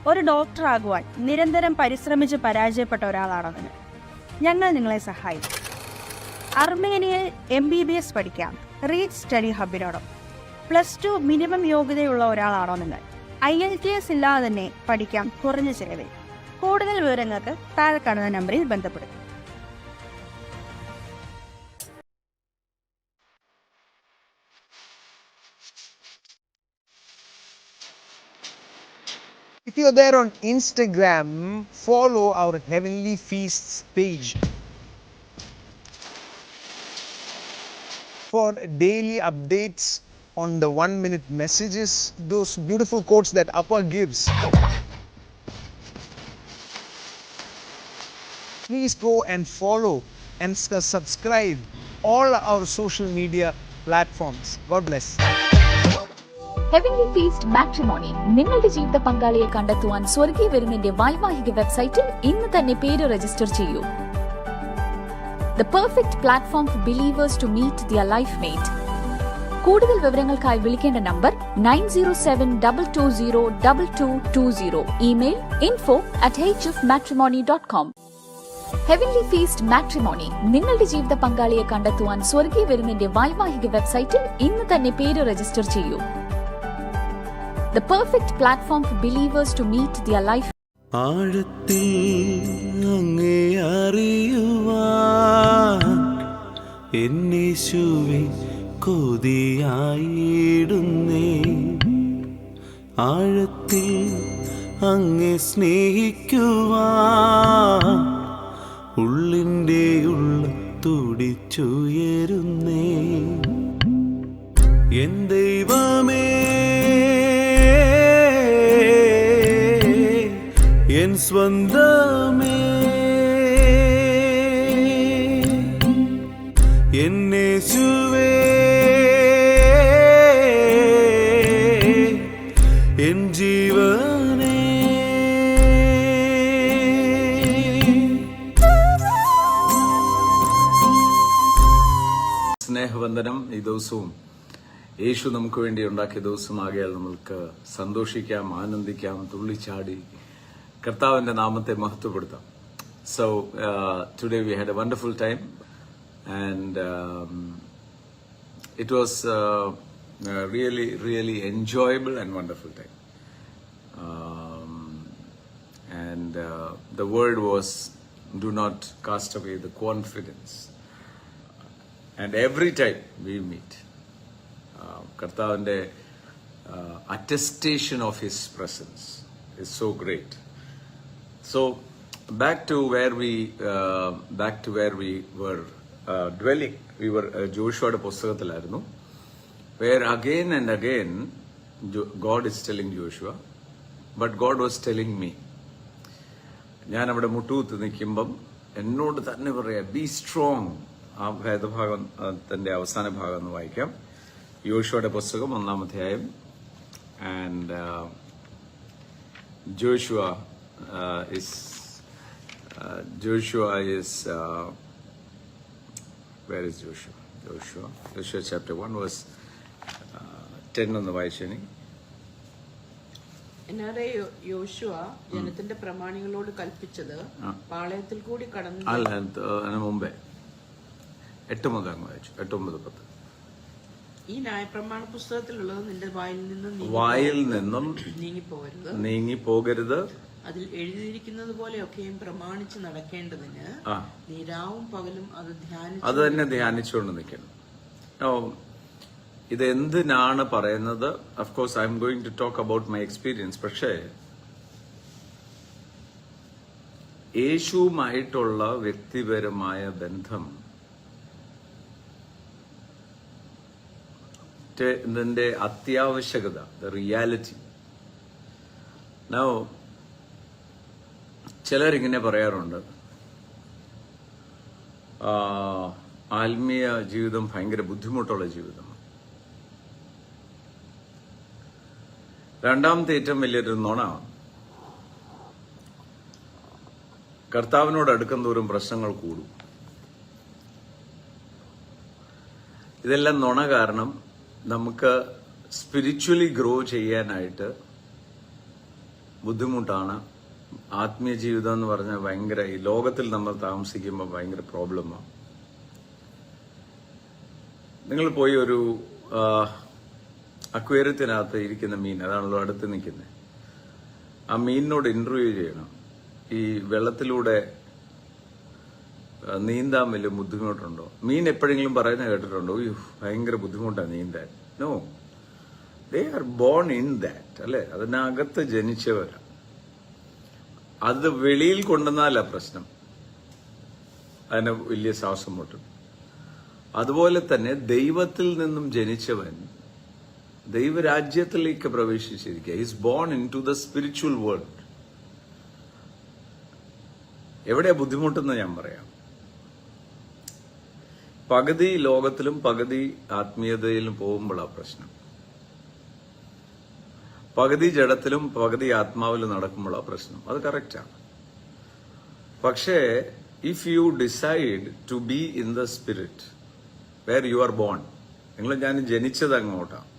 ഒരു ഡോക്ടറാകുവാൻ നിരന്തരം പരിശ്രമിച്ച് പരാജയപ്പെട്ട ഒരാളാണോ നിങ്ങൾ? ഞങ്ങൾ നിങ്ങളെ സഹായിക്കും. അർമേനിയയിൽ MBBS പഠിക്കാം റീച്ച് സ്റ്റഡി ഹബിനോടൊപ്പം. +2 മിനിമം യോഗ്യതയുള്ള ഒരാളാണോ നിങ്ങൾ? IELTS ഇല്ലാതെ തന്നെ പഠിക്കാം കുറഞ്ഞ ചെലവിൽ. കൂടുതൽ വിവരങ്ങൾക്ക് താഴെ കാണുന്ന നമ്പറിൽ ബന്ധപ്പെടുക. If you're there on Instagram, follow our Heavenly Feasts page for daily updates on the 1-minute messages, those beautiful quotes that Appa gives. Please go and follow and subscribe all our social media platforms. God bless. Heavenly feast matrimony നിങ്ങളുടെ ജീവിത പങ്കാളിയെ കണ്ടെത്തുവാൻ സ്വർഗീയ വിരുന്നിന്റെ വൈവാഹിക വെബ്സൈറ്റിൽ ഇന്ന് തന്നെ പേര് രജിസ്റ്റർ ചെയ്യൂ. The perfect platform for believers to meet their life mate. കൂടുതൽ വിവരങ്ങൾക്കായി വിളിക്കേണ്ട number 9072202220. Email info@hfmatrimony.com. Heavenly feast matrimony നിങ്ങളുടെ ജീവിത പങ്കാളിയെ കണ്ടെത്തുവാൻ സ്വർഗീയ വിരുന്നിന്റെ വൈവാഹിക വെബ്സൈറ്റിൽ ഇന്ന് തന്നെ പേര് രജിസ്റ്റർ ചെയ്യൂ. The perfect platform for believers to meet their life. ആഴത്തിൽ അങ്ങേ അറിയുവാൻ എന്നേശുവേ കൊതിയായിടുന്നേ. ആഴത്തിൽ അങ്ങേ സ്നേഹിക്കുവാൻ ഉള്ളിൻ്റെ ഉള്ളം തുടിച്ചുയരുന്നേ. എൻ ദൈവമേ എൻ സ്വന്തമേ എന്നേശുവേ എൻ ജീവനേ. സ്നേഹവന്ദനം. ഈ ദിവസവും യേശു നമുക്ക് വേണ്ടി ഉണ്ടാക്കിയ ദിവസമാകിയാൽ നമ്മൾക്ക് സന്തോഷിക്കാം, ആനന്ദിക്കാം, തുള്ളിച്ചാടി കർത്താവിന്റെ നാമത്തെ മഹത്വപ്പെടുത്താം. So today we had a wonderful time and it was really enjoyable and wonderful time. And the word was, do not cast away the confidence. And every time we meet, കർത്താവിന്റെ attestation of his presence is so great. So back to where we were dwelling. We were ജോഷുവയുടെ പുസ്തകത്തിലായിരുന്നു. Where again and again God is telling Joshua, but God was telling me. ഞാൻ അവിടെ മുട്ടൂത്ത് നിൽക്കുമ്പം എന്നോട് തന്നെ പറയാ, B strong. ആ വേദഭാഗം തന്റെ അവസാന ഭാഗം ഒന്ന് വായിക്കാം. യോശുവയുടെ പുസ്തകം 1-ാം അധ്യായം. And Joshua is where is Joshua? Joshua chapter 1 verse 10 ഒന്ന് വായിച്ചേനെ. എന്നാറെ യോശുവ ജനത്തിന്റെ പ്രമാണികളോട് കൽപ്പിച്ചത് പാളയത്തിൽ കൂടി കടന്നു. അല്ല, അതിന് മുമ്പേ 8 മുതൽ അങ്ങ് വായിച്ചു. 8, 9, 10. ഈ ന്യായപ്രമാണ പുസ്തകത്തിലുള്ളത് നിന്റെ വായിൽ നിന്നും നീങ്ങിപ്പോകരുത്. അതിൽ എഴുതിയിരിക്കുന്നത് പോലെയൊക്കെയും പ്രമാണിച്ച് നടക്കേണ്ടതിന് നീ രാവും പകലും അത് തന്നെ ധ്യാനിച്ചുകൊണ്ട് നിൽക്കണം. ഇത് എന്തിനാണ് പറയുന്നത്? Of course I'm going to talk about my experience. പക്ഷേ യേശുവുമായിട്ടുള്ള വ്യക്തിപരമായ ബന്ധം ഇതിന്റെ അത്യാവശ്യകത, ദ റിയാലിറ്റി. നൗ ചിലരിങ്ങനെ പറയാറുണ്ട്, ആത്മീയ ജീവിതം ഭയങ്കര ബുദ്ധിമുട്ടുള്ള ജീവിതം. രണ്ടാമത്തെ ഏറ്റവും വലിയൊരു നുണ, കർത്താവിനോട് അടുക്കും തോറും പ്രശ്നങ്ങൾ കൂടും. ഇതെല്ലാം നുണ. കാരണം നമുക്ക് സ്പിരിച്വലി ഗ്രോ ചെയ്യാനായിട്ട് ബുദ്ധിമുട്ടാണ്. ആത്മീയ ജീവിതം എന്ന് പറഞ്ഞാൽ ഭയങ്കര, ഈ ലോകത്തിൽ നമ്മൾ താമസിക്കുമ്പോൾ ഭയങ്കര പ്രോബ്ലമാണ്. നിങ്ങൾ പോയി ഒരു അക്വേറിയത്തിനകത്ത് ഇരിക്കുന്ന മീൻ, അതാണല്ലോ അടുത്ത് നിൽക്കുന്നത്, ആ മീനിനോട് ഇന്റർവ്യൂ ചെയ്യണം. ഈ വെള്ളത്തിലൂടെ നീന്താൻ വലിയ ബുദ്ധിമുട്ടുണ്ടോ? മീൻ എപ്പോഴെങ്കിലും പറയുന്നത് കേട്ടിട്ടുണ്ടോ? ഭയങ്കര ബുദ്ധിമുട്ടാണ് നീന്താൻ. No, they are born in that, അല്ലെ? അതിനകത്ത് ജനിച്ചവരാ. അത് വെളിയിൽ കൊണ്ടുവന്നാല പ്രശ്നം, അതിന് വലിയ ശ്വാസം മുട്ടും. അതുപോലെ തന്നെ ദൈവത്തിൽ നിന്നും ജനിച്ചവൻ ദൈവരാജ്യത്തിലേക്ക് പ്രവേശിച്ചിരിക്കുക. Is born into the spiritual world. എവിടെയാ ബുദ്ധിമുട്ടെന്ന് ഞാൻ പറയാം. പകുതി ലോകത്തിലും പകുതി ആത്മീയതയിലും പോകുമ്പോഴാണ് പ്രശ്നം. പകുതി ജഡത്തിലും പകുതി ആത്മാവിലും നടക്കുമ്പോഴാണ് പ്രശ്നം. അത് കറക്റ്റാണ്. പക്ഷേ if you decide to be in the spirit where you are born, നിങ്ങൾ ഞാൻ ജനിച്ചത് അങ്ങോട്ടാണ്.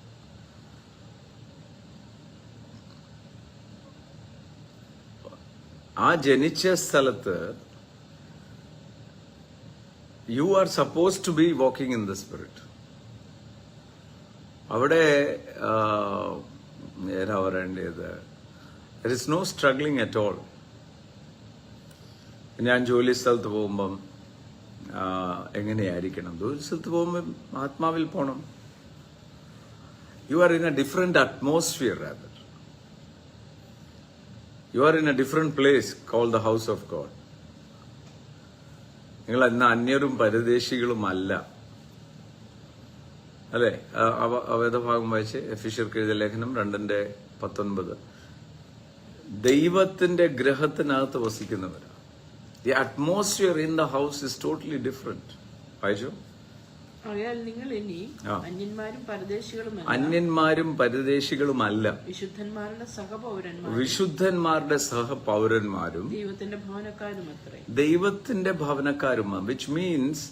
ആ ജനിച്ച സ്ഥലത്ത് you are suppose to be walking in the spirit. അവിടെ ഏതാ പറയേണ്ടത്, there is no struggling at all. ഞാൻ ജോലി സ്ഥലത്ത് പോകുമ്പം എങ്ങനെയായിരിക്കണം? ജോലി സ്ഥലത്ത് പോകുമ്പം ആത്മാവിൽ പോകണം. You are in A different atmosphere. rather you are in a different place called the house of God. നിങ്ങൾ ഇന്ന് അന്യരും പരദേശികളുമല്ല, അല്ലെ? വേദഭാഗം വായിച്ച് എഫീഷ്യർക്ക് എഴുതിയ ലേഖനം 2:19. ദൈവത്തിന്റെ ഗ്രഹത്തിനകത്ത് വസിക്കുന്നവരാ. The atmosphere in the house is totally different. വായിച്ചോ? ആകയാൽ നിങ്ങൾ ഇനി അന്യന്മാരും പരദേശികളുമല്ല, വിശുദ്ധന്മാരുടെ സഹപൗരന്മാരും ദൈവത്തിന്റെ ഭവനക്കാരും. Which means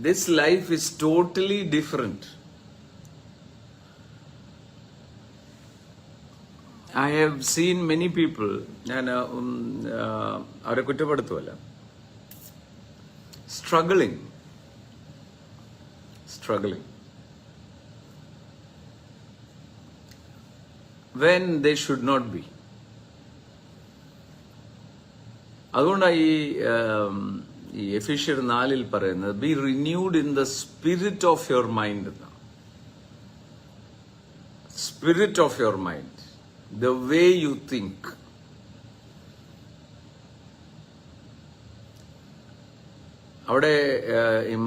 this life is totally different. I have seen many people, ഞാൻ അവരെ കുറ്റപ്പെടുത്തുമല്ല, struggling when they should not be. അതുകൊണ്ടാണ് ഈ എഫീഷ്യർ 4 പറയുന്നത് be renewed in the spirit of your mind എന്നാണ്. Spirit of your mind, the way you think. അവിടെ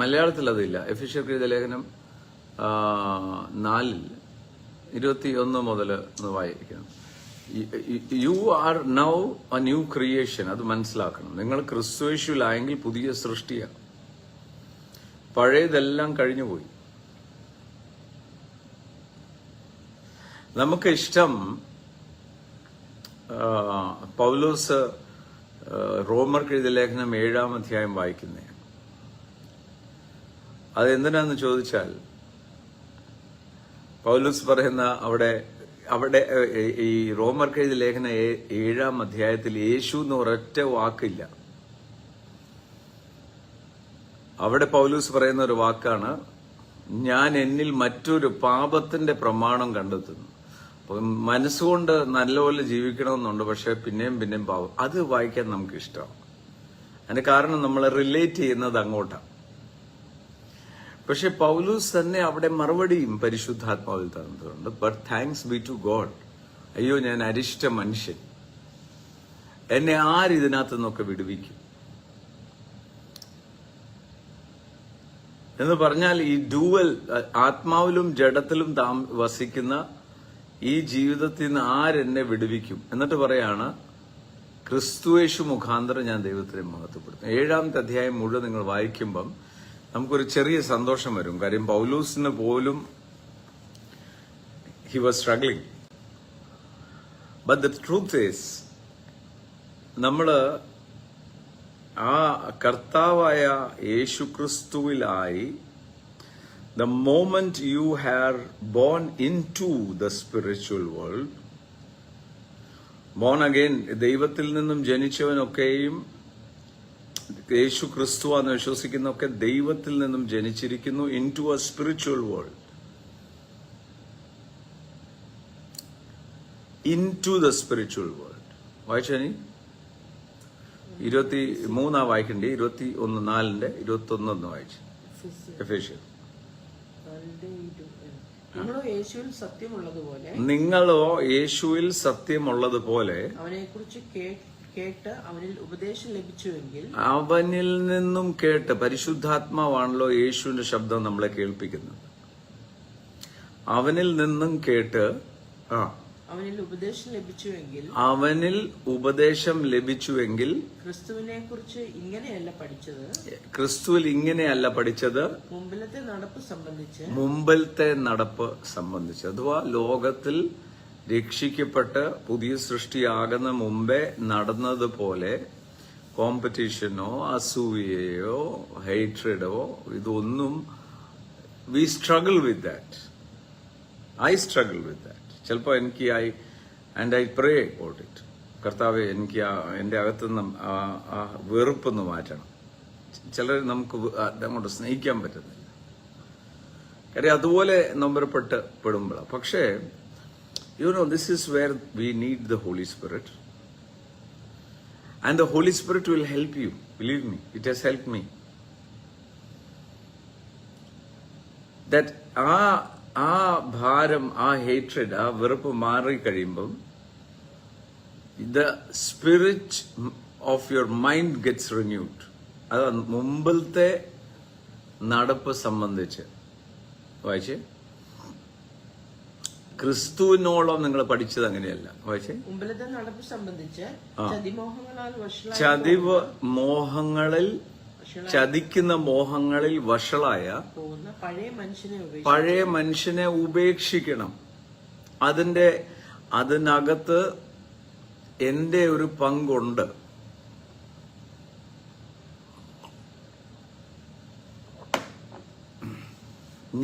മലയാളത്തിൽ അതില്ല. എഫീഷ്യർക്ക് എഴുതിയ ലേഖനം 4:21 മുതൽ വായിക്കണം. U are now A new creation. അത് മനസ്സിലാക്കണം. നിങ്ങൾ ക്രിസ്തുയേശുവിലായെങ്കിൽ പുതിയ സൃഷ്ടിയാണ്. പഴയതെല്ലാം കഴിഞ്ഞുപോയി. നമുക്ക് ഇഷ്ടം പൗലോസ് റോമർക്ക് എഴുതിയ ലേഖനം 7-ാം അധ്യായം വായിക്കുന്നതാണ്. അതെന്തിനാന്ന് ചോദിച്ചാൽ പൗലോസ് പറയുന്ന അവിടെ ഈ റോമർക്ക് എഴുതിയ ലേഖനം 7-ാം അധ്യായത്തിൽ യേശു എന്ന് ഒരൊറ്റ വാക്കില്ല. അവിടെ പൗലോസ് പറയുന്ന ഒരു വാക്കാണ്, ഞാൻ എന്നിൽ മറ്റൊരു പാപത്തിന്റെ പ്രമാണം കണ്ടെത്തുന്നു. മനസ്സുകൊണ്ട് നല്ലപോലെ ജീവിക്കണമെന്നുണ്ട്, പക്ഷെ പിന്നെയും പാവം. അത് വായിക്കാൻ നമുക്ക് ഇഷ്ടമാണ്. അതിന് കാരണം നമ്മൾ റിലേറ്റ് ചെയ്യുന്നത് അങ്ങോട്ടാണ്. പക്ഷെ പൗലൂസ് തന്നെ അവിടെ മറുപടിയും പരിശുദ്ധാത്മാവിൽ തന്നിട്ടുണ്ട്. But thanks be to God. അയ്യോ, ഞാൻ അരിഷ്ട മനുഷ്യൻ, എന്നെ ആരിതിനകത്തു നിന്നൊക്കെ വിടുവിക്കും എന്ന് പറഞ്ഞാൽ ഈ ഡ്യുവൽ ആത്മാവിലും ജഡത്തിലും വസിക്കുന്ന ഈ ജീവിതത്തിൽ നിന്ന് ആരെന്നെ വിടുവിക്കും? എന്നിട്ട് പറയാണ്, ക്രിസ്തുയേശു മുഖാന്തരം ഞാൻ ദൈവത്തിനെ മഹത്വപ്പെടുത്തും. 7-ാമത്തെ അധ്യായം മുഴുവൻ നിങ്ങൾ വായിക്കുമ്പം നമുക്കൊരു ചെറിയ സന്തോഷം വരും. കാര്യം പൗലൂസിന് പോലും he was struggling. But the truth is, നമ്മള് ആ കർത്താവായ യേശു ക്രിസ്തുവിലായി, the moment you have born into the spiritual world, born again, ദൈവത്തിൽ നിന്നും ജനിച്ചവനൊക്കെയും യേശു ക്രിസ്തുവാന്ന് വിശ്വസിക്കുന്നൊക്കെ ദൈവത്തിൽ നിന്നും ജനിച്ചിരിക്കുന്നു into a spiritual world. Into the spiritual world. വായിച്ചനി 23 വായിക്കണ്ടേ? 21:4 21 വായിച്ചു. എഫേഷ്യൻ. നിങ്ങളോ യേശുവിൽ സത്യമുള്ളതുപോലെ അവനെക്കുറിച്ച് കേട്ട് അവനിൽ ഉപദേശം ലഭിച്ചുവെങ്കിൽ, അവനിൽ നിന്നും കേട്ട്, പരിശുദ്ധാത്മാവാണല്ലോ യേശുവിന്റെ ശബ്ദം നമ്മളെ കേൾപ്പിക്കുന്നത്. അവനിൽ നിന്നും കേട്ട് അവനിൽ ഉപദേശം ലഭിച്ചുവെങ്കിൽ ക്രിസ്തുവിൽ ഇങ്ങനെയല്ല പഠിച്ചത്, മുമ്പിലത്തെ നടപ്പ് സംബന്ധിച്ച്. അഥവാ ലോകത്തിൽ രക്ഷിക്കപ്പെട്ട് പുതിയ സൃഷ്ടിയാകുന്ന മുമ്പേ നടന്നതുപോലെ കോമ്പറ്റീഷനോ അസൂയയോ ഹേറ്റ്രഡോ ഇതൊന്നും, we struggle with that. I struggle with that. ചിലപ്പോൾ എനിക്ക് ഐ പ്രേ അബൌട്ട് ഇറ്റ്. കർത്താവെ, എനിക്ക് എൻ്റെ അകത്തുനിന്ന് ആ വെറുപ്പൊന്ന് മാറ്റണം. ചിലർ നമുക്ക് അങ്ങോട്ട് സ്നേഹിക്കാൻ പറ്റുന്നില്ല, കാര്യം അതുപോലെ നൊമ്പരപ്പെടപ്പെടുമ്പോഴാണ്. പക്ഷേ this is where we need the Holy Spirit. And the Holy Spirit will help you. Believe me, it has helped me. That ആ ഭാരം, ആ hatred, ആ വെറുപ്പ് മാറി കഴിയുമ്പം the spirit of your mind gets renewed. അത് മുമ്പിലത്തെ നടപ്പ് സംബന്ധിച്ച് വായിച്ചേ. ക്രിസ്തുവിനോളം നിങ്ങൾ പഠിച്ചത് അങ്ങനെയല്ല. വായിച്ചേ. മുമ്പിലത്തെ നടപ്പ് സംബന്ധിച്ച് ചതിക്കുന്ന മോഹങ്ങളിൽ വഷളായ പഴയ മനുഷ്യനെ ഉപേക്ഷിക്കണം. അതിനകത്ത് എന്റെ ഒരു പങ്കുണ്ട്.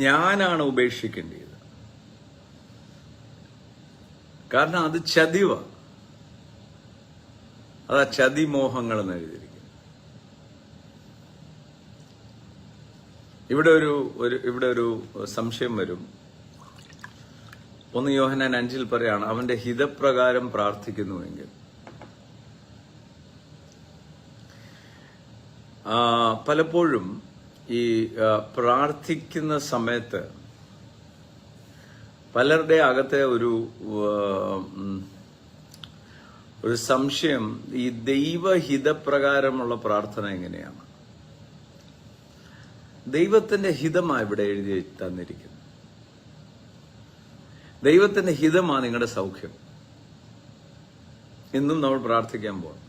ഞാനാണ് ഉപേക്ഷിക്കേണ്ടത്. കാരണം അത് ചതിവ. അതാ ചതിമോഹങ്ങൾ എന്ന് എഴുതിയിരിക്കുന്നത്. ഇവിടെ ഒരു സംശയം വരും. 1 യോഹന്നാൻ 5 പറയാണ്, അവന്റെ ഹിതപ്രകാരം പ്രാർത്ഥിക്കുന്നുവെങ്കിൽ. പലപ്പോഴും ഈ പ്രാർത്ഥിക്കുന്ന സമയത്ത് പലരുടെ അകത്തെ ഒരു സംശയം, ഈ ദൈവഹിതപ്രകാരമുള്ള പ്രാർത്ഥന എങ്ങനെയാണ്? ദൈവത്തിന്റെ ഹിതമാണ് ഇവിടെ എഴുതി തന്നിരിക്കുന്നത്. ദൈവത്തിന്റെ ഹിതമാണ് നിങ്ങളുടെ സൗഖ്യം. ഇന്നും നമ്മൾ പ്രാർത്ഥിക്കാൻ പോകണം.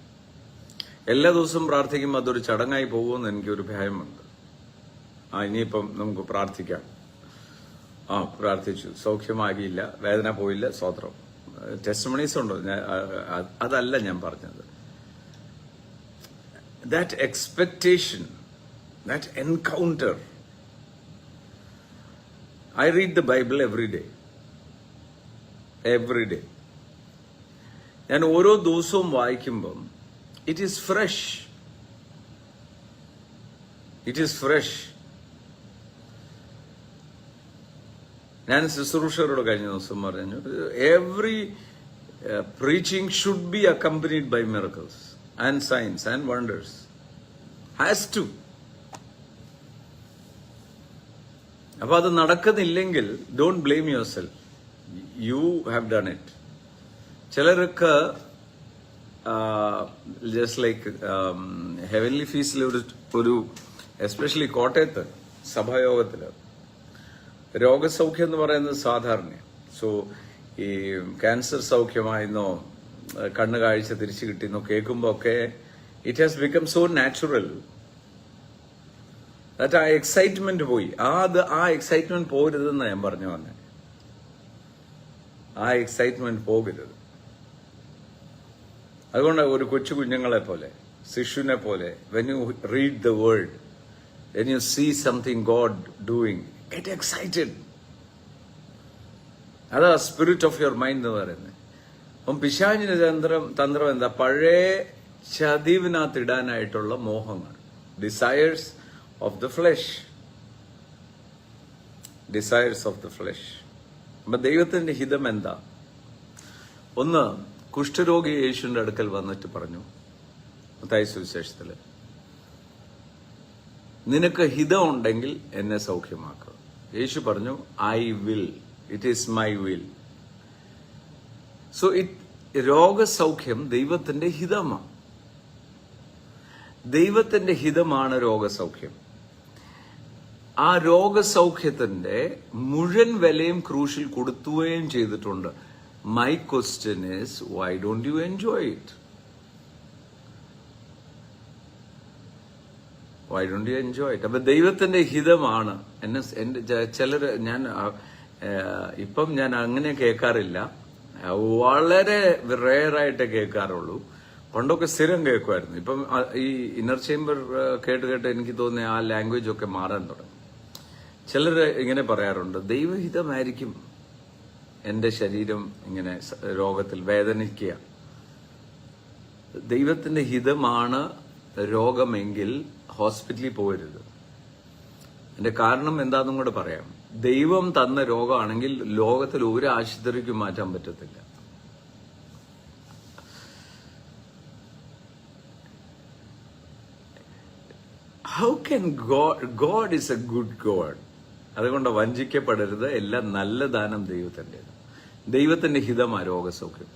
എല്ലാ ദിവസവും പ്രാർത്ഥിക്കുമ്പോൾ അതൊരു ചടങ്ങായി പോകുമെന്ന് എനിക്കൊരു ഭയമുണ്ട്. ഇനിയിപ്പം നമുക്ക് പ്രാർത്ഥിക്കാം. പ്രാർത്ഥിച്ചു, സൗഖ്യമാകിയില്ല, വേദന പോയില്ല, സ്വത്രം, ടെസ്റ്റിമണീസ് ഉണ്ടോ? അതല്ല ഞാൻ പറഞ്ഞത്. That expectation, that encounter. I read the Bible every day. ഞാൻ ഓരോ ദിവസവും വായിക്കുമ്പം it is fresh. ഞാൻ ശുശ്രൂഷകരോട് കഴിഞ്ഞ ദിവസം പറഞ്ഞു, every preaching should be accompanied by miracles and signs and wonders. Has to. അപ്പൊ അത് നടക്കുന്നില്ലെങ്കിൽ don't blame yourself. You have done it. ചിലർക്ക് ജസ്റ്റ് ലൈക്ക് ഹെവൻലി ഫീസിൽ ഒരു എസ്പെഷ്യലി കോട്ടയത്ത് സഭായോഗത്തില് രോഗസൗഖ്യം എന്ന് പറയുന്നത് സാധാരണ. സോ ഈ ക്യാൻസർ സൗഖ്യമായിരുന്നോ, കണ്ണു കാഴ്ച തിരിച്ചു കിട്ടിയെന്നോ കേൾക്കുമ്പോ ഒക്കെ it has become so natural. ആ എക്സൈറ്റ്മെന്റ് പോയി. ആ എക്സൈറ്റ്മെന്റ് പോകരുതെന്ന് ഞാൻ പറഞ്ഞു വന്നെ. ആ എക്സൈറ്റ്മെന്റ് പോകരുത്. അതുകൊണ്ട് ഒരു കൊച്ചു കുഞ്ഞുങ്ങളെ പോലെ, ശിശുവിനെ പോലെ, when you read the word, when you see something God doing, get excited. അതാ സ്പിരിറ്റ് ഓഫ് യുവർ മൈൻഡ് എന്ന് പറയുന്നത്. അപ്പം പിശാചിന്റെ തന്ത്രം എന്താ? പഴയ ചതിവിനകത്തിടാനായിട്ടുള്ള മോഹങ്ങൾ, ഡിസയേഴ്സ് ഓഫ് ദ ഫ്ലഷ്. അപ്പൊ ദൈവത്തിന്റെ ഹിതം എന്താ? ഒന്ന്, കുഷ്ഠരോഗി യേശുവിന്റെ അടുക്കൽ വന്നിട്ട് പറഞ്ഞു, മത്തായി സുവിശേഷത്തില്, നിനക്ക് ഹിതം ഉണ്ടെങ്കിൽ എന്നെ സൗഖ്യമാക്കുക. യേശു പറഞ്ഞു, I will, it is my will. So രോഗസൗഖ്യം ദൈവത്തിന്റെ ഹിതമാണ്. ദൈവത്തിന്റെ ഹിതമാണ് രോഗസൗഖ്യം. ആ രോഗസൗഖ്യത്തിന്റെ മുഴുവൻ വിലയും ക്രൂശിൽ കൊടുക്കുകയും ചെയ്തിട്ടുണ്ട്. My question is, why don't you enjoy it? Why don't you enjoy it? അപ്പൊ ദൈവത്തിന്റെ ഹിതമാണ്. ചിലര്, ഇപ്പം ഞാൻ അങ്ങനെ കേൾക്കാറില്ല, വളരെ റെയറായിട്ടേ കേൾക്കാറുള്ളൂ. പണ്ടൊക്കെ സ്ഥിരം കേൾക്കുമായിരുന്നു. ഇപ്പം ഈ ഇന്നർ ചേംബർ കേട്ട് എനിക്ക് തോന്നുന്നു ആ ലാംഗ്വേജ് ഒക്കെ മാറാൻ തുടങ്ങി. ചിലർ ഇങ്ങനെ പറയാറുണ്ട്, ദൈവഹിതമായിരിക്കും എന്റെ ശരീരം ഇങ്ങനെ രോഗത്തിൽ വേദനിക്കുക. ദൈവത്തിന്റെ ഹിതമാണ് രോഗമെങ്കിൽ ഹോസ്പിറ്റലിൽ പോകരുത്. എന്റെ കാരണം എന്താണെന്നും കൂടെ പറയാം. ദൈവം തന്ന രോഗമാണെങ്കിൽ ലോകത്തിൽ ഒരു ആശുപത്രിക്കും മാറ്റാൻ പറ്റത്തില്ല. How can God is A good God. അതുകൊണ്ട് വഞ്ചിക്കപ്പെടരുത്. എല്ലാം നല്ല ദാനം ദൈവത്തിൻ്റെത്. ദൈവത്തിന്റെ ഹിതമാണ് രോഗസൗഖ്യം.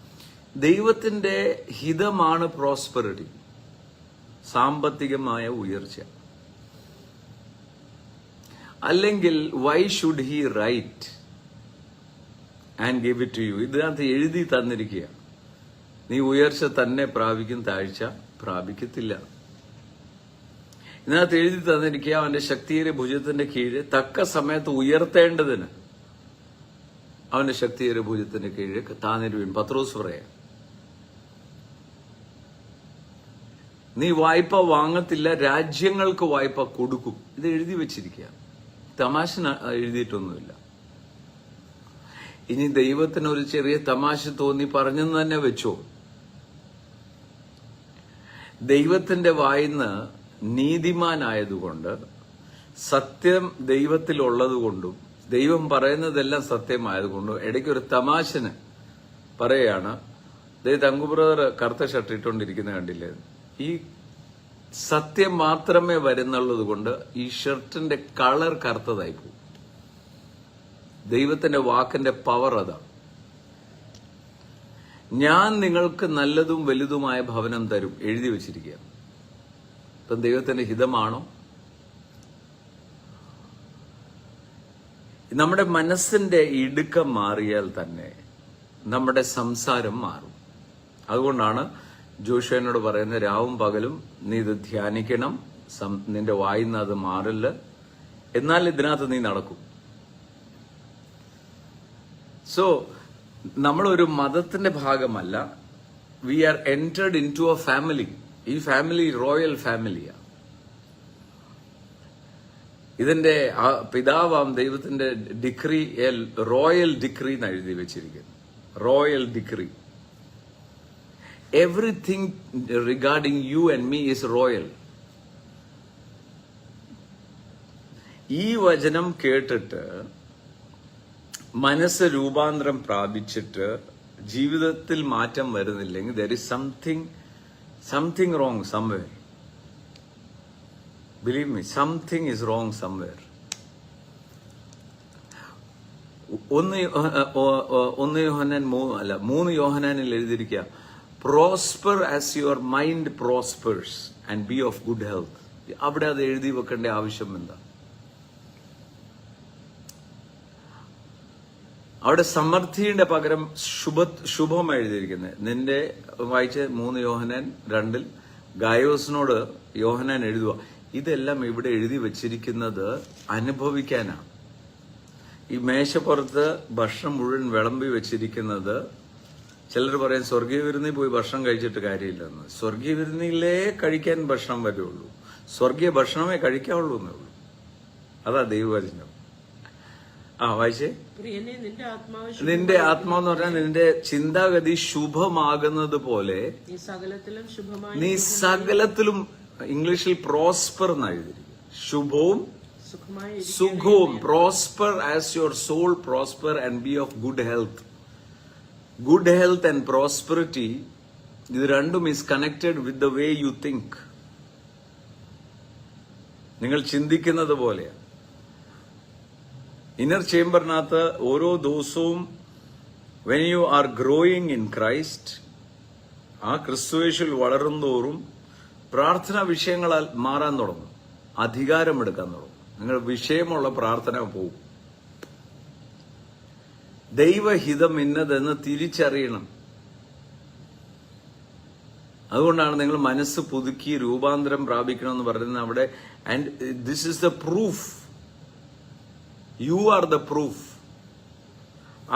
ദൈവത്തിന്റെ ഹിതമാണ് പ്രോസ്പെറിറ്റി, സാമ്പത്തികമായ ഉയർച്ച. അല്ലെങ്കിൽ why should he write and give it to you? ഇതിനകത്ത് എഴുതി തന്നിരിക്കുക, നീ ഉയർച്ച തന്നെ പ്രാപിക്കും, താഴ്ച പ്രാപിക്കത്തില്ല. ഇതിനകത്ത് എഴുതി തന്നിരിക്കുക, അവന്റെ ശക്തിയേറിയ ഭുജത്തിന്റെ കീഴ് തക്ക സമയത്ത് ഉയർത്തേണ്ടതിന് അവന്റെ ശക്തിയേറിയ ഭുജത്തിന്റെ കീഴ് താന്നിരുവീൻ. പത്രോസ് പറയാം, നീ വായ്പ വാങ്ങത്തില്ല, രാജ്യങ്ങൾക്ക് വായ്പ കൊടുക്കും. ഇത് എഴുതി വെച്ചിരിക്കുക, തമാശ എഴുതിയിട്ടൊന്നുമില്ല. ഇനി ദൈവത്തിന് ഒരു ചെറിയ തമാശ തോന്നി പറഞ്ഞെന്ന് തന്നെ വെച്ചോ. ദൈവത്തിന്റെ വായിന്ന് നീതിമാനായതുകൊണ്ട്, സത്യം ദൈവത്തിലുള്ളതുകൊണ്ടും ദൈവം പറയുന്നതെല്ലാം സത്യമായതുകൊണ്ടും ഇടയ്ക്കൊരു തമാശന് പറയാണ്, തങ്കു ബ്രദർ കറുത്ത ഷർട്ട് ഇട്ടുകൊണ്ടിരിക്കുന്ന കണ്ടില്ലേ? ഈ സത്യം മാത്രമേ വരുന്നുള്ളത് കൊണ്ട് ഈ ഷർട്ടിന്റെ കളർ കറുത്തതായി പോകും. ദൈവത്തിന്റെ വാക്കിന്റെ പവർ അതാണ്. ഞാൻ നിങ്ങൾക്ക് നല്ലതും വലുതുമായ ഭവനം തരും എഴുതി വെച്ചിരിക്കുക. ഇപ്പം ദൈവത്തിന്റെ ഹിതമാണോ? നമ്മുടെ മനസ്സിന്റെ ഇടുക്കം മാറിയാൽ തന്നെ നമ്മുടെ സംസാരം മാറും. അതുകൊണ്ടാണ് ജോഷുവനോട് പറയുന്നത്, രാവും പകലും നീ ഇത് ധ്യാനിക്കണം, നിന്റെ വായിന്ന് അത് മാറില്ല, എന്നാൽ ഇതിനകത്ത് നീ നടക്കും. സോ നമ്മളൊരു മതത്തിന്റെ ഭാഗമല്ല, we are entered into a family. ഈ ഫാമിലി റോയൽ ഫാമിലിയാണ്. ഇതിന്റെ പിതാവാം ദൈവത്തിന്റെ ഡിക്രി, റോയൽ ഡിക്രി എന്ന് എഴുതി വെച്ചിരിക്കുന്നു. Royal decree. Everything regarding you and me is royal. ഈ വചനം കേട്ടിട്ട് മനസ്സ് രൂപാന്തരം പ്രാപിച്ചിട്ട് ജീവിതത്തിൽ മാറ്റം വരുന്നില്ലെങ്കിൽ there is something wrong somewhere. Believe me, something is wrong somewhere. 1 Yohannan 3 യോഹന്നാനിൽ എഴുതിയിരിക്കുക, prosper as your mind prospers and be of good health. അവിടെ അത് എഴുതി വെക്കേണ്ട ആവശ്യം എന്താ? അവിടെ സമൃദ്ധിയുടെ പകരം ശുഭം എഴുതിയിരിക്കുന്നത്. നിന്റെ വായിച്ച 3 യോഹന്നാൻ 2 ഗായോസിനോട് യോഹന്നാൻ എഴുതുക. ഇതെല്ലാം ഇവിടെ എഴുതി വെച്ചിരിക്കുന്നത് അനുഭവിക്കാനാണ്. ഈ മേശപ്പുറത്ത് ഭക്ഷണം മുഴുവൻ വിളമ്പി വെച്ചിരിക്കുന്നത്, ചിലർ പറയും സ്വർഗീയ വിരുന്നിൽ പോയി ഭക്ഷണം കഴിച്ചിട്ട് കാര്യമില്ലെന്ന്. സ്വർഗീയ വിരുന്നിലേ കഴിക്കാൻ ഭക്ഷണം വരുള്ളൂ, സ്വർഗീയ ഭക്ഷണമേ കഴിക്കാവുള്ളൂ എന്നേ ഉള്ളൂ. അതാ ദൈവവചനം. വായിച്ചേ. പ്രിയനെ നിന്റെ ആത്മാവ് നിന്റെ ആത്മാവെന്ന് പറഞ്ഞാൽ നിന്റെ ചിന്താഗതി ശുഭമാകുന്നത് പോലെ നീ സകലത്തിലും ശുഭമായി നീ സകലത്തിലും, ഇംഗ്ലീഷിൽ പ്രോസ്പർ എന്ന് എഴുതിയിരിക്കും, ശുഭവും സുഖമായി സുഖവും. Prosper as your soul prosper and be of good health. Good health and prosperity, ഇത് രണ്ടും is connected with the way you think. നിങ്ങൾ ചിന്തിക്കുന്നത് പോലെയാണ്. ഇന്നർ ചേംബറിനകത്ത് ഓരോ ദിവസവും when you are growing in Christ, ആ ക്രിസ്തുവേശുവിൽ വളരുന്തോറും പ്രാർത്ഥനാ വിഷയങ്ങളാൽ മാറാൻ തുടങ്ങും, അധികാരമെടുക്കാൻ തുടങ്ങും. നിങ്ങൾ വിഷയമുള്ള പ്രാർത്ഥന പോകും. ദൈവഹിതം ഇന്നതെന്ന് തിരിച്ചറിയണം. അതുകൊണ്ടാണ് നിങ്ങൾ മനസ്സ് പുതുക്കി രൂപാന്തരം പ്രാപിക്കണമെന്ന് പറയുന്നത് അവിടെ. And this is the proof. You are the proof.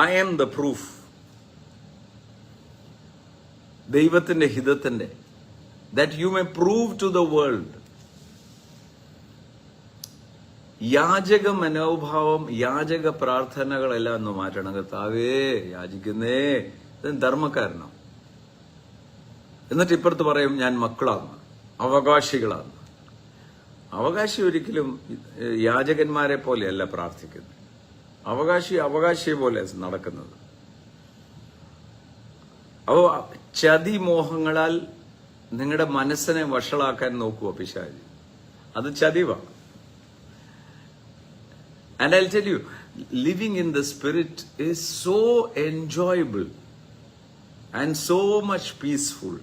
I am the proof. ദൈവത്തിന്റെ ഹിതത്തിന്റെ, that you may prove to the world. യാചക മനോഭാവം, യാചക പ്രാർത്ഥനകളെല്ലാം ഒന്ന് മാറ്റണം. കർത്താവേ യാചിക്കുന്നേ, ധർമ്മക്കാരനോ? എന്നിട്ട് ഇപ്പുറത്ത് പറയും ഞാൻ മക്കളാണ്, അവകാശികളാണ്. അവകാശി ഒരിക്കലും യാചകന്മാരെ പോലെയല്ല പ്രാർത്ഥിക്കുന്നത്. അവകാശിയെ പോലെ നടക്കുന്നത്. അപ്പോ ചതിമോഹങ്ങളാൽ നിങ്ങളുടെ മനസ്സിനെ വഷളാക്കാൻ നോക്കുക പിശാചി. അത് ചതിവാണ്. And I'll tell you, living in the Spirit is so enjoyable and so much peaceful.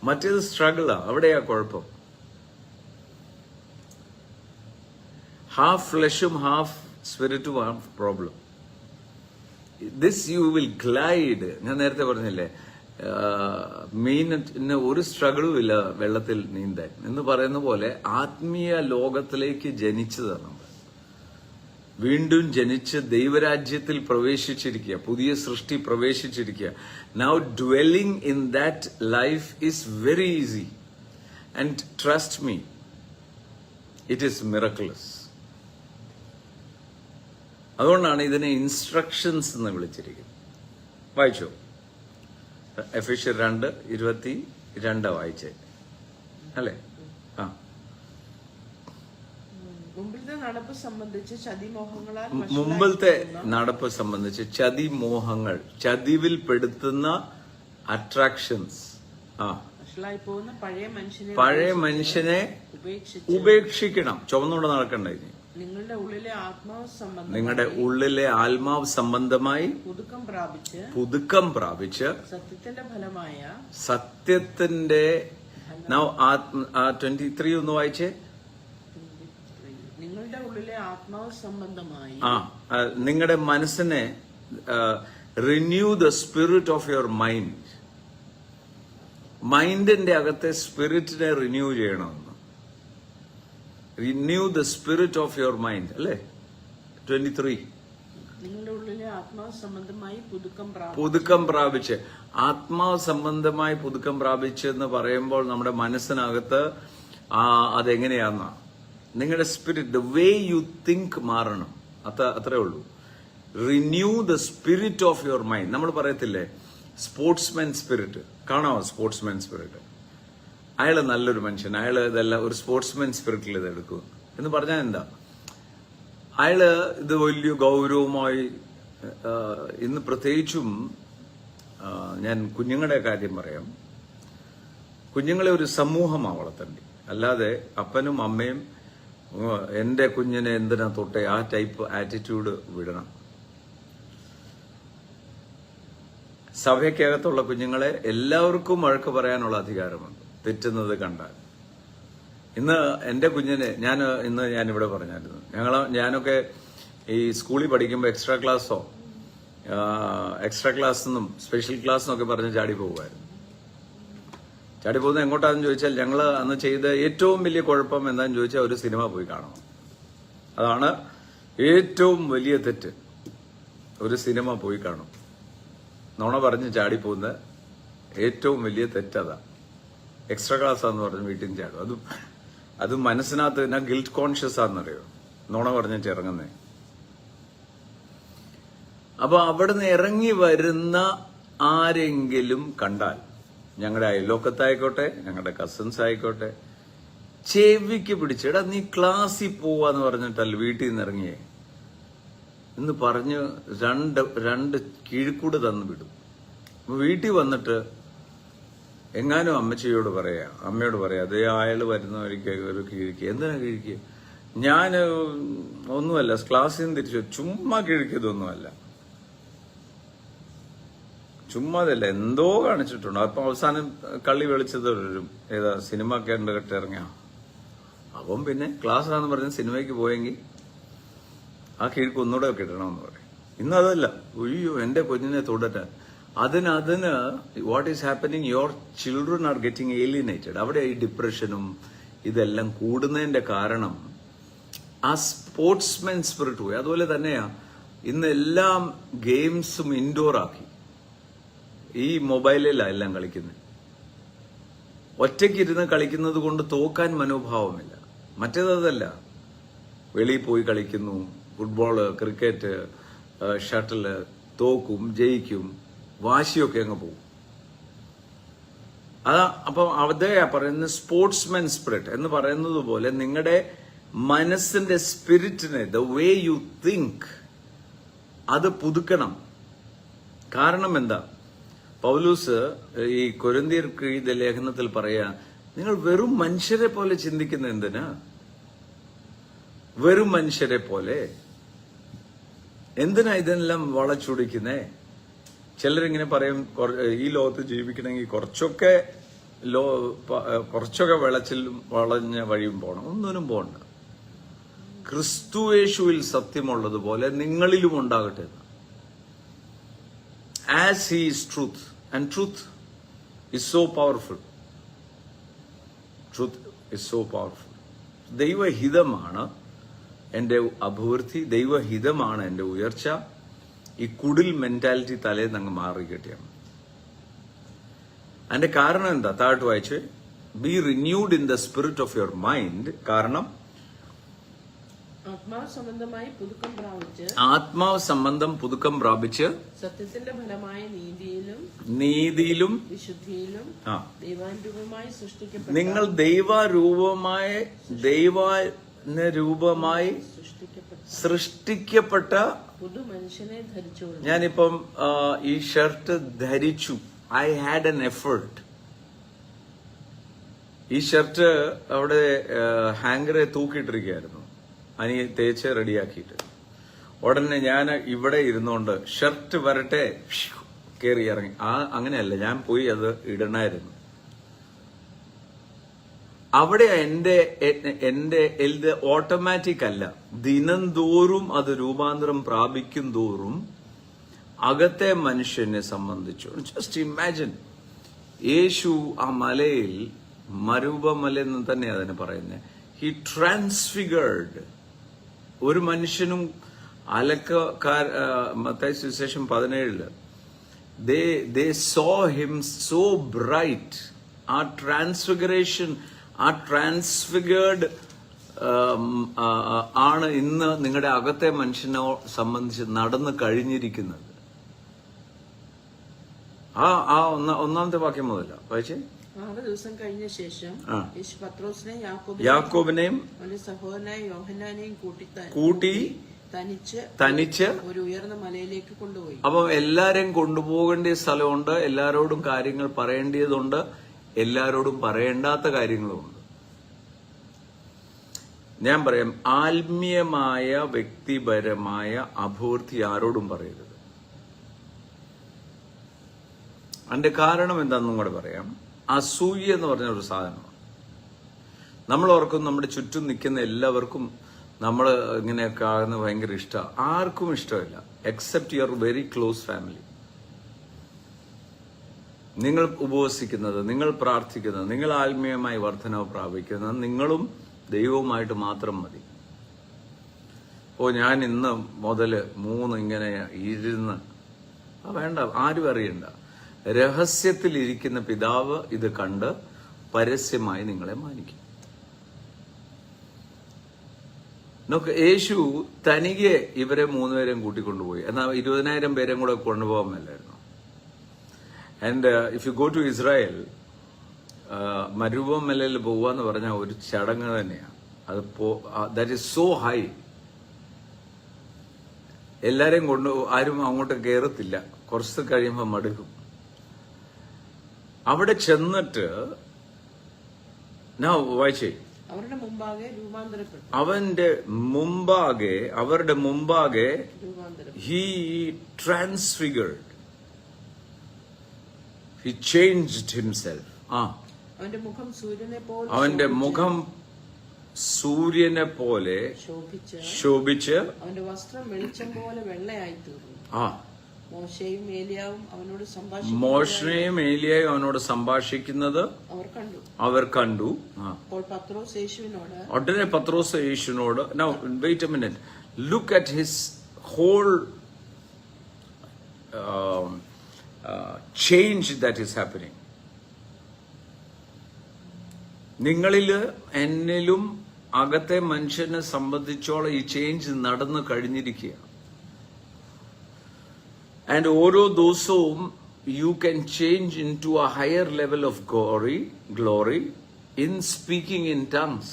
മറ്റേത് സ്ട്രഗിളാ, അവിടെയാ കുഴപ്പം. ഹാഫ് ഫ്ലഷും ഹാഫ് സ്പിരിറ്റും half problem. This you will glide. ഞാൻ നേരത്തെ പറഞ്ഞില്ലേ, മീനിന് ഒരു സ്ട്രഗിളും ഇല്ല വെള്ളത്തിൽ നീന്താൻ എന്ന് പറയുന്ന പോലെ ആത്മീയ ലോകത്തിലേക്ക് ജനിച്ചതാണ് നമ്മൾ. വീണ്ടും ജനിച്ച് ദൈവരാജ്യത്തിൽ പ്രവേശിച്ചിരിക്കുക, പുതിയ സൃഷ്ടി പ്രവേശിച്ചിരിക്കുക. Now dwelling in that life is very easy. And trust me, it is miracles. അതുകൊണ്ടാണ് ഇതിനെ ഇൻസ്ട്രക്ഷൻസ് എന്ന് വിളിച്ചിരിക്കുന്നത്. വായിച്ചോ, എഫേസ്യർ 2:22 വായിച്ചേ അല്ലേ? മുമ്പിലത്തെ നടപ്പ് സംബന്ധിച്ച് ചതിമോഹങ്ങളാൽ മുമ്പിലത്തെ നടപ്പ് സംബന്ധിച്ച് ചതിമോഹങ്ങൾ, ചതിവിൽപ്പെടുത്തുന്ന അട്രാക്ഷൻസ്. വഷളായി പോകുന്ന പഴയ മനുഷ്യനെ ഉപേക്ഷിക്കണം. ചുവന്നുകൊണ്ട് നടക്കണ്ട. ഇനി നിങ്ങളുടെ ഉള്ളിലെ ആത്മാവ് സംബന്ധമായി പുതുക്കം പ്രാപിച്ച് സത്യത്തിന്റെ 23 ഒന്ന് വായിച്ചേ. നിങ്ങളുടെ ഉള്ളിലെ ആത്മാവ് സംബന്ധമായി നിങ്ങളുടെ മനസ്സിനെ renew the spirit of your mind. മൈൻഡിന്റെ അകത്തെ സ്പിരിറ്റിനെ റിന്യൂ ചെയ്യണമെന്ന്. Renew the spirit of your mind അല്ലേ? 23. നിങ്ങളുടെ ഉള്ളിലെ ആത്മാവ് സംബന്ധമായി പുതുക്കം പ്രാപിച്ച്. ആത്മാവ് സംബന്ധമായി പുതുക്കം പ്രാപിച്ച് എന്ന് പറയുമ്പോൾ നമ്മുടെ മനസ്സിനകത്ത് അതെങ്ങനെയാന്ന നിങ്ങളുടെ spirit, the way you think മാറണം. അത്രേ ഉള്ളൂ. Renew the spirit of your mind. നമ്മൾ പറയത്തില്ലേ സ്പോർട്സ്മാൻ സ്പിരിറ്റ്? കാണാമോ സ്പോർട്സ്മാൻ സ്പിരിറ്റ്? അയാള് നല്ലൊരു മനുഷ്യൻ, അയാള് ഇതെല്ലാം ഒരു സ്പോർട്സ്മാൻ സ്പിരിറ്റിൽ ഇത് എടുക്കും എന്ന് പറഞ്ഞാൽ എന്താ? അയാള് ഇത് വലിയ ഗൗരവമായി, ഇന്ന് പ്രത്യേകിച്ചും ഞാൻ കുഞ്ഞുങ്ങളുടെ കാര്യം പറയാം. കുഞ്ഞുങ്ങളെ ഒരു സമൂഹമാണ് വളർത്തേണ്ടി, അല്ലാതെ അപ്പനും അമ്മയും എന്റെ കുഞ്ഞിനെ എന്തിനാ തൊട്ടേ ആ ടൈപ്പ് ആറ്റിറ്റ്യൂഡ് വിടണം. സഭയ്ക്കകത്തുള്ള കുഞ്ഞുങ്ങളെ എല്ലാവർക്കും വഴക്ക് പറയാനുള്ള അധികാരമുണ്ട് തെറ്റുന്നത് കണ്ടാൽ. ഇന്ന് എന്റെ കുഞ്ഞിനെ ഞാനിവിടെ പറഞ്ഞായിരുന്നു, ഞാനൊക്കെ ഈ സ്കൂളിൽ പഠിക്കുമ്പോൾ എക്സ്ട്രാ ക്ലാസ്സെന്നും സ്പെഷ്യൽ ക്ലാസ് എന്നൊക്കെ പറഞ്ഞ് ചാടി പോകുമായിരുന്നു. ചാടി പോകുന്നത് എങ്ങോട്ടാന്ന് ചോദിച്ചാൽ, ഞങ്ങൾ അന്ന് ചെയ്ത ഏറ്റവും വലിയ കുഴപ്പം എന്താന്ന് ചോദിച്ചാൽ ഒരു സിനിമ പോയി കാണണം. അതാണ് ഏറ്റവും വലിയ തെറ്റ്. ഒരു സിനിമ പോയി കാണും. നുണ പറഞ്ഞ് ചാടിപ്പോകുന്ന ഏറ്റവും വലിയ തെറ്റതാ. എക്സ്ട്രാ ക്ലാസ്സാന്ന് പറഞ്ഞ് വീട്ടിൽ നിന്ന് ചാടും. അത് മനസ്സിനകത്ത് ഞാൻ ഗിൽറ്റ് കോൺഷ്യസ് ആണെന്നറിയോ, നുണ പറഞ്ഞിട്ട് ഇറങ്ങുന്നേ. അപ്പൊ അവിടുന്ന് ഇറങ്ങി വരുന്ന ആരെങ്കിലും കണ്ടാൽ, ഞങ്ങളുടെ അയൽവക്കത്തായിക്കോട്ടെ, ഞങ്ങളുടെ കസിൻസ് ആയിക്കോട്ടെ, ചെവിക്ക് പിടിച്ചെടാ നീ ക്ലാസ്സിൽ പോവാന്ന് പറഞ്ഞിട്ടല്ല വീട്ടിൽ നിന്ന് ഇറങ്ങിയേ എന്ന് പറഞ്ഞ് രണ്ട് കിഴിക്കൂട് തന്നു വിടും. വീട്ടിൽ വന്നിട്ട് എങ്ങാനും അമ്മയോട് പറയാ അതേ അയാൾ വരുന്നവർക്ക് ഒരു കിഴിക്ക്. എന്തിനാ കിഴിക്ക്? ഞാൻ ഒന്നുമല്ല, ക്ലാസ്സിൽ നിന്ന് തിരിച്ചു, ചുമ്മാ കിഴിക്കതൊന്നുമല്ല, ചുമ്മാതല്ല, എന്തോ കാണിച്ചിട്ടുണ്ട്. അപ്പൊ അവസാനം കള്ളി വെളിച്ചത് വരും, ഏതാ സിനിമ കണ്ടിട്ട് ഇറങ്ങിയ. അപ്പം പിന്നെ ക്ലാസ്സാന്ന് പറഞ്ഞ് സിനിമയ്ക്ക് പോയെങ്കിൽ ആ കിഴിക്ക് ഒന്നുകൂടെ കിട്ടണമെന്ന് പറയും. ഇന്നതല്ല, ഒയ്യോ എന്റെ കുഞ്ഞിനെ തുടരാൻ. അതിന് what is happening, your children are getting alienated. അവിടെ ഈ ഡിപ്രഷനും ഇതെല്ലാം കൂടുന്നതിന്റെ കാരണം ആ സ്പോർട്സ്മെൻ സ്പിരിറ്റ് പോയി. അതുപോലെ തന്നെയാ ഇന്ന് എല്ലാം ഗെയിംസും ഇൻഡോർ ആക്കി. ഈ മൊബൈലിലാണ് എല്ലാം കളിക്കുന്നത്. ഒറ്റയ്ക്കിരുന്ന് കളിക്കുന്നത് കൊണ്ട് തോക്കാൻ മനോഭാവമില്ല. മറ്റേതല്ല, വെളിയിൽ പോയി കളിക്കുന്നു, ഫുട്ബോള്, ക്രിക്കറ്റ്, ഷട്ടില്, തോക്കും, ജയിക്കും, വാശിയൊക്കെ അങ്ങ് പോകും. അപ്പൊ അതേ പറയുന്ന സ്പോർട്സ്മാൻ സ്പിരിറ്റ് എന്ന് പറയുന്നത് പോലെ നിങ്ങളുടെ മനസ്സിന്റെ സ്പിരിറ്റിനെ, ദ വേ യു തിങ്ക്, അത് പുതുക്കണം. കാരണം എന്താ, പൗലൂസ് ഈ കൊരിന്ത്യർക്ക് എഴുതിയ ലേഖനത്തിൽ പറയാ, നിങ്ങൾ വെറും മനുഷ്യരെ പോലെ ചിന്തിക്കുന്ന എന്തിനാ? വെറും മനുഷ്യരെ പോലെ എന്തിനാ ഇതെല്ലാം വളച്ചൊടിക്കുന്നേ? ചിലരിങ്ങനെ പറയും, ഈ ലോകത്ത് ജീവിക്കണമെങ്കിൽ കുറച്ചൊക്കെ വെളച്ചിലും വളഞ്ഞ വഴിയും പോകണം. ഒന്നിനും പോകണ്ട. ക്രിസ്തുയേശുവിൽ സത്യമുള്ളതുപോലെ നിങ്ങളിലും ഉണ്ടാകട്ടെ. As he is truth, and truth is so powerful. Truth is so powerful. ദൈവഹിതമാണ് എൻ്റെ അഭിവൃദ്ധി, ദൈവഹിതമാണ് എൻ്റെ ഉയർച്ച. ഈ കുടിൽ മെന്റാലിറ്റി തലേന്ന് അങ്ങ് മാറി കിട്ടിയാണ്. അതിന്റെ കാരണം എന്താ? താഴോട്ട് വായിച്ച്, B renewed in the spirit of your mind. കാരണം ആത്മാവ് സംബന്ധം പുതുക്കം പ്രാപിച്ച് സത്യത്തിന്റെ ഫലമായ നീതിയിലും വിശുദ്ധിയിലും നിങ്ങൾ ദൈവരൂപമായി സൃഷ്ടിക്കപ്പെട്ട പുതുമനുഷ്യനെ ധരിച്ചു. ഞാനിപ്പം ഈ ഷർട്ട് ധരിച്ചു. I had an effort. ഈ ഷർട്ട് അവിടെ ഹാങ്കറെ തൂക്കിയിട്ടിരിക്കുകയായിരുന്നു, അനി തേച്ച് റെഡിയാക്കിയിട്ട്. ഉടനെ ഞാൻ ഇവിടെ ഇരുന്നുകൊണ്ട് ഷർട്ട് വരട്ടെ കയറി ഇറങ്ങി. അങ്ങനെയല്ല, ഞാൻ പോയി അത് ഇടണമായിരുന്നു. അവിടെ എന്റെ ഓട്ടോമാറ്റിക് അല്ല, ദിനംതോറും അത് രൂപാന്തരം പ്രാപിക്കും തോറും അകത്തെ മനുഷ്യനെ സംബന്ധിച്ചു. ജസ്റ്റ് ഇമാജിൻ, യേശു ആ മലയിൽ, മരുഭമല എന്ന് തന്നെ അതിന് പറയുന്നത്, ഹി ട്രാൻസ്ഫിഗേർഡ്. ഒരു മനുഷ്യനും മത്തായി സുവിശേഷം 17 they saw him so bright. ആ ട്രാൻസ്ഫിഗറേഷൻ, ആ ട്രാൻസ്ഫിഗേർഡ് ആണ് ഇന്ന് നിങ്ങളുടെ അകത്തെ മനുഷ്യനെ സംബന്ധിച്ച് നടന്നു കഴിഞ്ഞിരിക്കുന്നത്. ഒന്നാമത്തെ വാക്യം മുതല വായിച്ചേ. 6 ദിവസം കഴിഞ്ഞ ശേഷം യേശു പത്രോസിനെയും യാക്കോബിനെയും അവന്റെ സഹോദരനായ യോഹന്നാനെയും കൂട്ടി തനിച്ച് ഒരു ഉയർന്ന മലയിലേക്ക് കൊണ്ടുപോയി. അപ്പം എല്ലാരെയും കൊണ്ടുപോകേണ്ട സ്ഥലമുണ്ട്, എല്ലാരോടും കാര്യങ്ങൾ പറയേണ്ടതുണ്ട്, എല്ലാരോടും പറയേണ്ടാത്ത കാര്യങ്ങളുമുണ്ട്. ഞാൻ പറയാം, ആത്മീയമായ വ്യക്തിപരമായ അഭിവൃദ്ധി ആരോടും പറയരുത്. അതിന്റെ കാരണം എന്താണെന്നും കൂടെ പറയാം. അസൂയ എന്ന് പറഞ്ഞ ഒരു സാധനമാണ്. നമ്മൾ ഓർക്കും നമ്മുടെ ചുറ്റും നിൽക്കുന്ന എല്ലാവർക്കും നമ്മൾ ഇങ്ങനെയൊക്കെ ആകുന്ന ഭയങ്കര ഇഷ്ടമാണ്. ആർക്കും ഇഷ്ടമില്ല, except your very close family. നിങ്ങൾ ഉപവസിക്കുന്നത്, നിങ്ങൾ പ്രാർത്ഥിക്കുന്നത്, നിങ്ങൾ ആത്മീയമായി വർധനവ് പ്രാപിക്കുന്നത് നിങ്ങളും ദൈവവുമായിട്ട് മാത്രം മതി. ഞാൻ ഇന്ന് മുതൽ 3 ഇങ്ങനെ ഇരുന്ന് വേണ്ട, ആരും അറിയണ്ട. രഹസ്യത്തിലിരിക്കുന്ന പിതാവ് ഇത് കണ്ട് പരസ്യമായി നിങ്ങളെ മാനിക്കും. നോക്ക്, യേശു തനിയെ ഇവരെ 3 പേരെയും കൂട്ടിക്കൊണ്ടുപോയി. എന്നാൽ 20,000 പേരെയും കൂടെ കൊണ്ടുപോകാൻ മേലായിരുന്നു. And if you go to Israel, മരുഭൂമിയിൽ പോവാന്ന് പറഞ്ഞാൽ ഒരു ചടങ്ങ് തന്നെയാണ്. അത് ദാറ്റ് ഈസ് സോ ഹൈ. എല്ലാരെയും കൊണ്ട് ആരും അങ്ങോട്ട് കയറത്തില്ല. കുറച്ച് കഴിയുമ്പോൾ മടുക്കും. അവിടെ ചെന്നിട്ട് വായിച്ചേ, അവരുടെ മുമ്പാകെ രൂപാന്തരപ്പെട്ടു. അവരുടെ മുമ്പാകെ he transfigured, he changed himself. അവന്റെ മുഖം സൂര്യനെ പോലെ ശോഭിച്ച് അവന്റെ വസ്ത്രം വെളിച്ചം പോലെ വെള്ളയായി തീർന്നു. മോശയും ഏലിയാവും അവനോട് സംഭാഷിക്കുന്നത് അവർ കണ്ടു. ഉടനെ പത്രോസ് യേശുവിനോട്, now wait a minute, look at his whole change that is happening. നിങ്ങളില് എന്നിലും അകത്തെ മനുഷ്യനെ സംബന്ധിച്ചോളം ഈ ചേഞ്ച് നടന്നു കഴിഞ്ഞിരിക്കുക. And ഓരോ ദിവസവും you can change into a higher level of glory in speaking in tongues.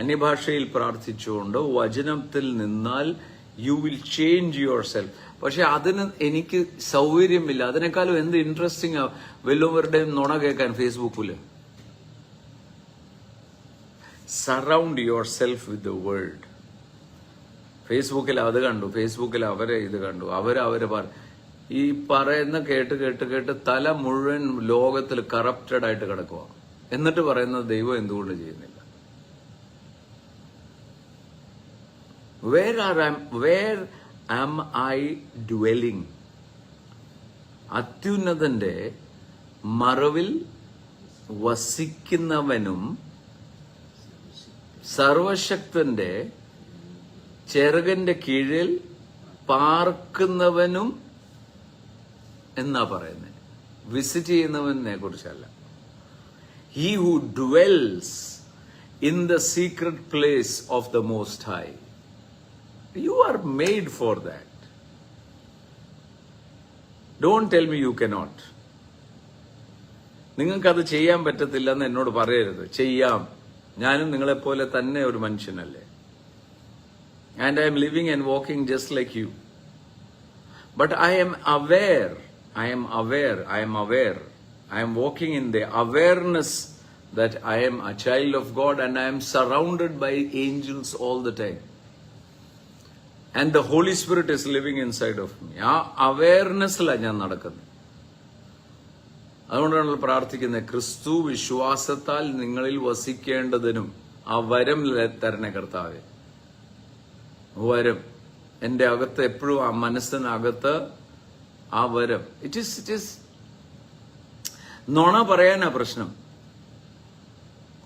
അന്യഭാഷയിൽ പ്രാർത്ഥിച്ചുകൊണ്ട് വചനത്തിൽ നിന്നാൽ you will change yourself. പക്ഷെ അതിന് എനിക്ക് സൗകര്യമില്ല. അതിനേക്കാളും എന്ത് ഇൻട്രസ്റ്റിംഗ് ആ വല്ലവരുടെയും നുണ കേൾക്കാൻ ഫേസ്ബുക്കില്. Surround your self with the world. ഫേസ്ബുക്കിൽ അത് കണ്ടു, ഫേസ്ബുക്കിൽ അവരെ ഇത് കണ്ടു, അവരെ ഈ പറയുന്ന കേട്ട് തല മുഴുവൻ ലോകത്തിൽ കറപ്റ്റഡ് ആയിട്ട് കിടക്കുക. എന്നിട്ട് പറയുന്നത് ദൈവം എന്തുകൊണ്ട് ചെയ്യുന്നില്ല? Where am I dwelling? അത്യുന്നതന്റെ മറവിൽ വസിക്കുന്നവനും സർവശക്തന്റെ ചെറുകന്റെ കീഴിൽ പാർക്കുന്നവനും എന്നാ പറയുന്നത്. വിസിറ്റ് ചെയ്യുന്നവനെ കുറിച്ചല്ല. He who dwells in the secret place of the Most High. You are made for that. Don't tell me you cannot. നിങ്ങൾക്കത് ചെയ്യാൻ പറ്റത്തില്ലെന്ന് എന്നോട് പറയരുത്. ചെയ്യാം. ഞാനും നിങ്ങളെപ്പോലെ തന്നെ ഒരു മനുഷ്യനല്ലേ. And I am living and walking just like you. But I am aware. I am walking in the awareness that I am a child of God and I am surrounded by angels all the time. And the Holy Spirit is living inside of me. ആ അവയർനെസ്സിലാണ് ഞാൻ നടക്കുന്നത്. അതുകൊണ്ടാണ് പ്രാർത്ഥിക്കുന്നത്, ക്രിസ്തു വിശ്വാസത്താൽ നിങ്ങളിൽ വസിക്കേണ്ടതിനും ആ വരം തരണേ കർത്താവേ. വരം എന്റെ അകത്ത് എപ്പോഴും, ആ മനസ്സിനകത്ത് ആ വരം. ഇറ്റ് ഈസ് നുണ പറയാനാ പ്രശ്നം,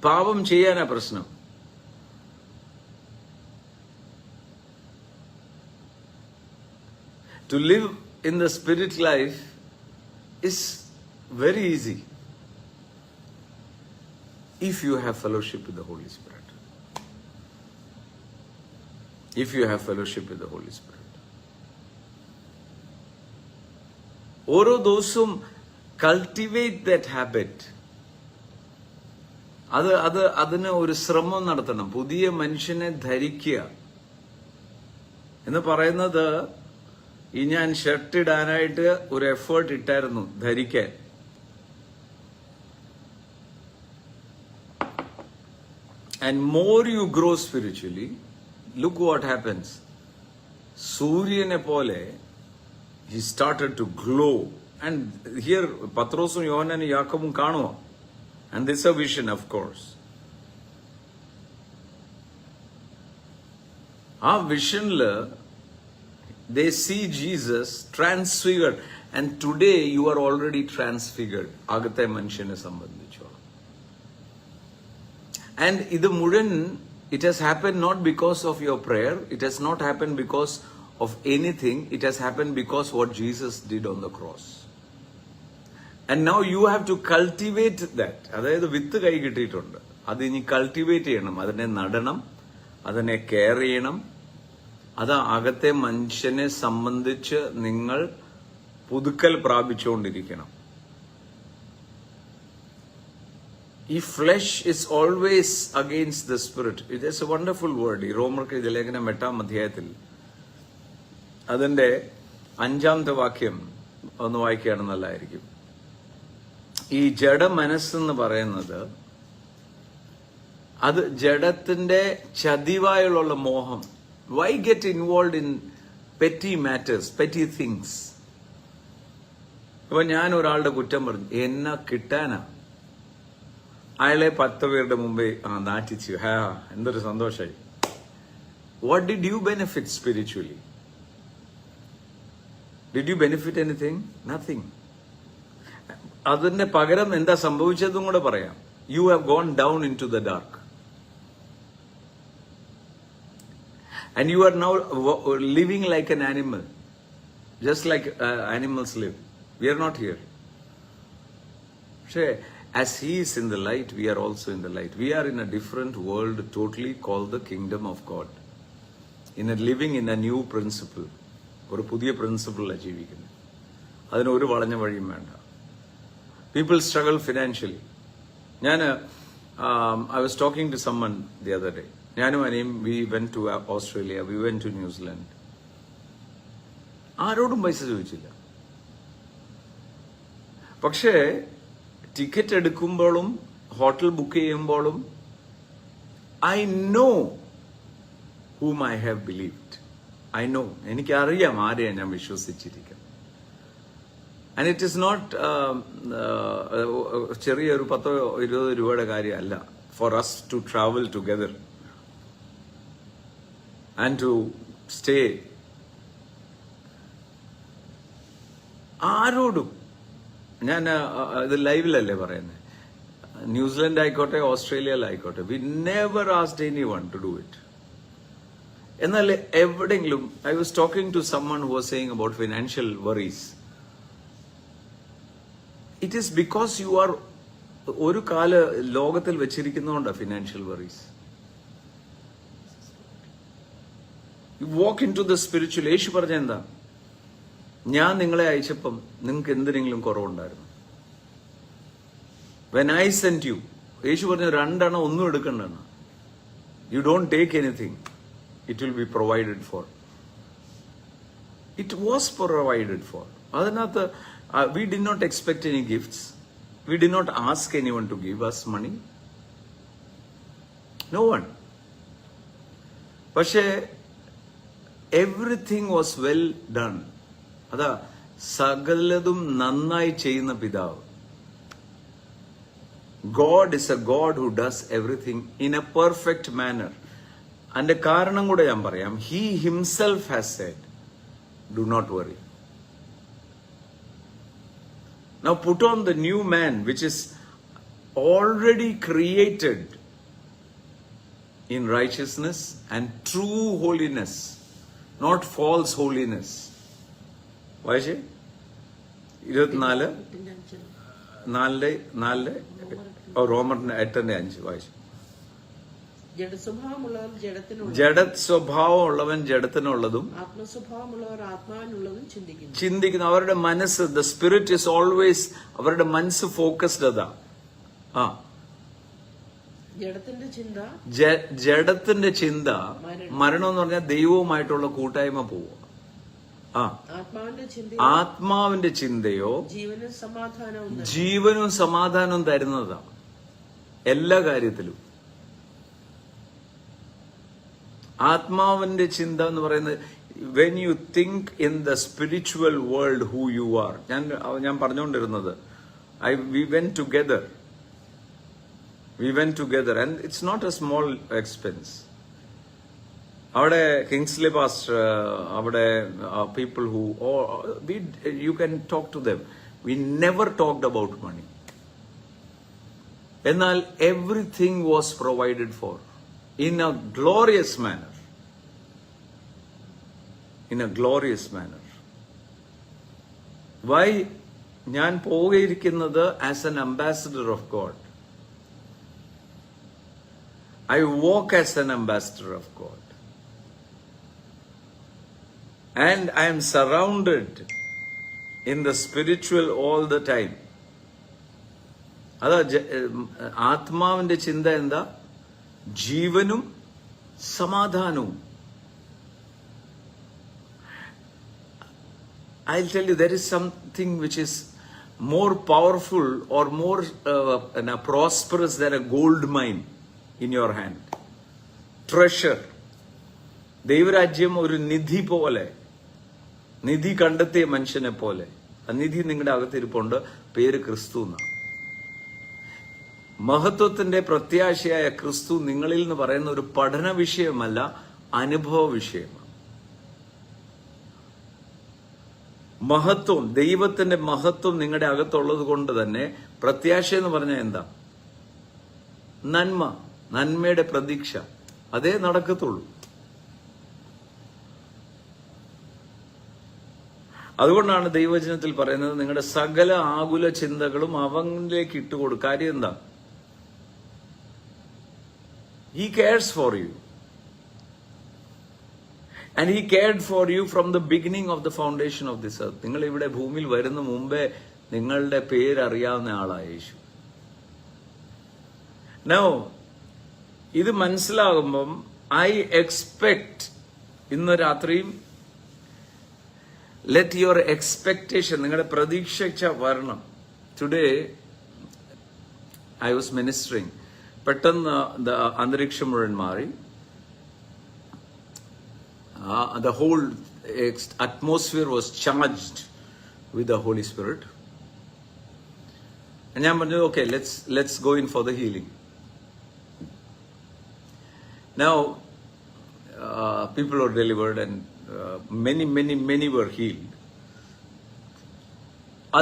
പാപം ചെയ്യാനാ പ്രശ്നം. To live in the spirit life is very easy if you have fellowship with the Holy Spirit. If you have fellowship with the Holy Spirit. ഓരോ ദിവസവും cultivate that habit. അതിന് ഒരു ശ്രമം നടത്തണം. പുതിയ മനുഷ്യനെ ധരിക്കുക എന്ന് പറയുന്നത്, ഈ ഞാൻ ഷർട്ട് ഇടാനായിട്ട് ഒരു എഫേർട്ട് ഇട്ടായിരുന്നു ധരിക്കാൻ. And more you grow spiritually, look what happens. സൂര്യനെ പോലെ he started to glow. And here പത്രോസും യോഹന്നാനും യാക്കോബും കാണുക. And this is a vision, of course. ആ വിഷനില് they see Jesus transfigured. And today you are already transfigured. അകത്തെ മനുഷ്യനെ സംബന്ധിച്ചോളം. And ഇത് മുഴുവൻ, it has happened not because of your prayer. It has not happened because of anything. It has happened because what Jesus did on the cross. And now you have to cultivate that. അതായത് വിത്ത് കൈ കിട്ടിയിട്ടുണ്ട്, അത് ഇനി cultivate ചെയ്യണം, അതിനെ നടണം, അതിനെ care ചെയ്യണം. അത് അകത്തെ മനുഷ്യനെ സംബന്ധിച്ച് നിങ്ങൾ പുതുക്കൽ പ്രാപിച്ചുകൊണ്ടിരിക്കണം. ഈ flush is always against the spirit. It is A wonderful word. ഈ റോമർക്ക് എഴുതിയ ലേഖനം 8-ാം അധ്യായത്തിൽ അതിന്റെ 5-ാമത്തെ വാക്യം ഒന്ന് വായിക്കുകയാണ് നല്ലതായിരിക്കും. ഈ ജഡ മനസ്സെന്ന് പറയുന്നത് അത് ജഡത്തിന്റെ ചതിവായുള്ള മോഹം. Why get involve in petty matters, petty things? ഇപ്പൊ ഞാൻ ഒരാളുടെ കുറ്റം പറഞ്ഞു, എന്നാ കിട്ടാനാ? അയാളെ 10 പേരുടെ മുമ്പേ നാറ്റിച്ചു, എന്തൊരു സന്തോഷമായി. What did you benefit spiritually? Did you benefit anything? Nothing. അതിന്റെ പകരം എന്താ സംഭവിച്ചതും കൂടെ പറയാം. You have gone down into the dark and you are now living like an animal, just like animals live. We are not here. പക്ഷേ as he is in the light, we are also in the light. We are in a different world, totally called the kingdom of God. Living in a new principle. ഒരു പുതിയ പ്രിൻസിപ്പിളിലാണ് ജീവിക്കുന്നത്. അതിന് ഒരു വളഞ്ഞ വഴിയും വേണ്ട. People struggle financially. I was talking to someone the other day. We went to Australia, we went to New Zealand. ആരോടും പൈസ ചോദിച്ചില്ല. പക്ഷേ ടിക്കറ്റ് എടുക്കുമ്പോഴും ഹോട്ടൽ ബുക്ക് ചെയ്യുമ്പോഴും I know whom I have believed. I know. എനിക്കറിയാം ആരെയാണ് ഞാൻ വിശ്വസിച്ചിരിക്കുന്നത്. ആൻഡ് ഇറ്റ് ഇസ് നോട്ട് ചെറിയൊരു 10-20 രൂപയുടെ കാര്യമല്ല for us to travel together and to stay. ആരോടും ഞാൻ ഇത് ലൈവിലല്ലേ പറയുന്നത്. ന്യൂസിലൻഡ് ആയിക്കോട്ടെ, ഓസ്ട്രേലിയയിലായിക്കോട്ടെ, we never asked anyone to do it. എന്നാൽ എവിടെയെങ്കിലും I was talking to someone who was saying about financial worries. It is because you are ഒരു കാല ലോകത്തിൽ വെച്ചിരിക്കുന്നതുകൊണ്ടാണ് financial worries. You walk into the spiritual. യേശു പറഞ്ഞ എന്താ? ഞാൻ നിങ്ങളെ അയച്ചപ്പം നിങ്ങൾക്ക് എന്തിനെങ്കിലും കുറവുണ്ടായിരുന്നു? വെൻ ഐ സെന്റ് യു, യേശു പറഞ്ഞു 2 അണ ഒന്നും എടുക്കണ്ടെന്ന്. You don't take anything, it will be provided for. It was provided for. അതിനകത്ത് we did not expect any gifts. We did not ask anyone to give us money. No one. പക്ഷേ everything was well done. അതാ സകലതും നന്നായി ചെയ്യുന്ന പിതാവ്. God is a God who does everything in a perfect manner. അതിന്റെ കാരണം കൂടെ ഞാൻ പറയാം. He himself has said, do not worry. Now put on the new man which is already created in righteousness and true holiness, not false holiness. വായിച്ചേ 24:4 റോമറിന്റെ 8:5 വായിച്ചു. ജഡസ്വഭാവമുള്ളവൻ ജഡത്തിനുള്ളതും ചിന്തിക്കുന്നു. അവരുടെ മനസ്സ്, ദ സ്പിരിറ്റ് ഇസ് ഓൾവേസ്, അവരുടെ മനസ്സ് ഫോക്കസ്ഡ്. അതാ ജഡത്തിന്റെ ചിന്ത മരണം എന്ന് പറഞ്ഞാൽ ദൈവവുമായിട്ടുള്ള കൂട്ടായ്മ പോവുക. ആത്മാവിന്റെ ചിന്തയോ ജീവനും സമാധാനവും തരുന്നതാ എല്ലാ കാര്യത്തിലും. ആത്മാവിന്റെ ചിന്ത എന്ന് പറയുന്നത് when you think in the spiritual world who you are. ഞാൻ പറഞ്ഞുകൊണ്ടിരുന്നത് we went together and it's not a small expense. അവിടെ കിങ്സ്ലി പാസ്റ്റർ, അവിടെ people who you can talk to them. We never talked about money. എന്നാൽ everything was provided for in a glorious manner. Why ഞാൻ പോയിരിക്കുന്നത് as an ambassador of God. I walk as an ambassador of God. And I am surrounded in the spiritual all the time. അതാ ആത്മാവിന്റെ ചിന്ത എന്താ? ജീവനും സമാധാനവും. I'll tell you, there is something which is more powerful or more prosperous than a gold mine in your hand. Treasure. ദൈവരാജ്യം ഒരു നിധി പോലെ, നിധി കണ്ടെത്തിയ മനുഷ്യനെ പോലെ. ആ നിധി നിങ്ങളുടെ അകത്തിരിപ്പുണ്ട്. പേര് ക്രിസ്തു എന്നാണ്. മഹത്വത്തിന്റെ പ്രത്യാശയായ ക്രിസ്തു നിങ്ങളിൽ എന്ന് പറയുന്ന ഒരു പഠന വിഷയമല്ല, അനുഭവ വിഷയമാണ്. മഹത്വം, ദൈവത്തിന്റെ മഹത്വം നിങ്ങളുടെ അകത്തുള്ളത് കൊണ്ട് തന്നെ പ്രത്യാശ എന്ന് പറഞ്ഞാൽ എന്താ? നന്മ, നന്മയുടെ പ്രതീക്ഷ. അതേ നടക്കത്തുള്ളൂ. അതുകൊണ്ടാണ് ദൈവവചനത്തിൽ പറയുന്നത്, നിങ്ങളുടെ സകല ആകുല ചിന്തകളും അവനിലേക്ക് ഇട്ടുകൊടുക്കുക. കാര്യം എന്താ? He cares for you. And he cared for you from the beginning of the foundation of this earth. നിങ്ങൾ ഇവിടെ ഭൂമിയിൽ വരുന്ന മുമ്പേ നിങ്ങളുടെ പേരറിയാവുന്ന ആളായ യേശു. Now, ഇത് മനസ്സിലാകുമ്പം I expect ഇന്ന് രാത്രിയും let your expectation, നിങ്ങളുടെ പ്രതീക്ഷ വരണം. Today I was ministering. പെട്ടെന്ന് അന്തരീക്ഷം മുഴുവൻ മാറി. The whole atmosphere was charged with the Holy Spirit. And ഞാൻ പറഞ്ഞു, okay, let's go in for the healing. Now, people were delivered and many were healed.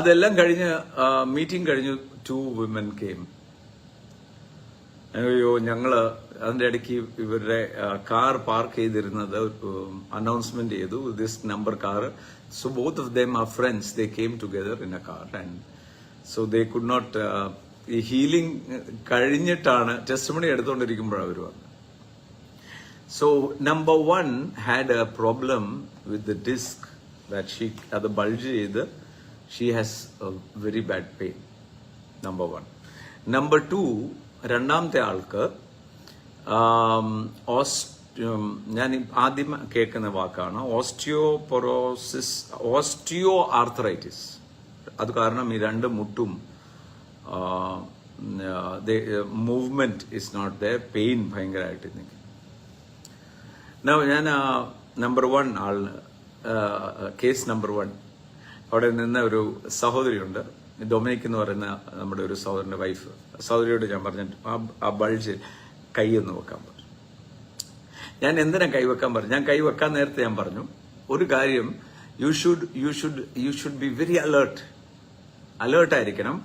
അതെല്ലാം കഴിഞ്ഞ് മീറ്റിംഗ് കഴിഞ്ഞു 2 women came. അയ്യോ, ഞങ്ങള് അതിന്റെ ഇടയ്ക്ക് ഇവരുടെ കാർ പാർക്ക് ചെയ്തിരുന്നത് അനൗൺസ്മെന്റ് ചെയ്തു, this number car. So both of them are friends. They came together in a car and so they could not. ഈ ഹീലിംഗ് കഴിഞ്ഞിട്ടാണ് ടെസ്റ്റിമണി എടുത്തുകൊണ്ടിരിക്കുമ്പോഴാണ് അവർ വന്നത്. So number 1 had a problem with the disc that അത് bulge ചെയ്ത് she has a very bad pain. Number 1. Number 2, രണ്ടാമത്തെ ആൾക്ക് ഞാൻ ആദ്യം കേൾക്കുന്ന വാക്കാണ് ഓസ്റ്റിയോ ആർത്രൈറ്റിസ്. അത് കാരണം ഈ 2 മുട്ടും movement is not there, pain ഭയങ്കരമായിട്ട് നിൽക്കും. ഞാൻ നമ്പർ 1 ആൾ, കേസ് നമ്പർ 1, അവിടെ നിന്ന് ഒരു സഹോദരിയുണ്ട്, ഡൊമിനിക് എന്ന് പറയുന്ന നമ്മുടെ ഒരു സഹോദരന്റെ വൈഫ്. സഹോദരിയോട് ഞാൻ പറഞ്ഞു, ആ ബൾജ് കൈയൊന്ന് വെക്കാൻ പറഞ്ഞു. ഞാൻ എന്തിനാ കൈവെക്കാൻ പറഞ്ഞു? ഞാൻ കൈവെക്കാൻ നേരത്തെ ഞാൻ പറഞ്ഞു ഒരു കാര്യം, യു ഷുഡ് ബി വെരി അലേർട്ടായിരിക്കണം.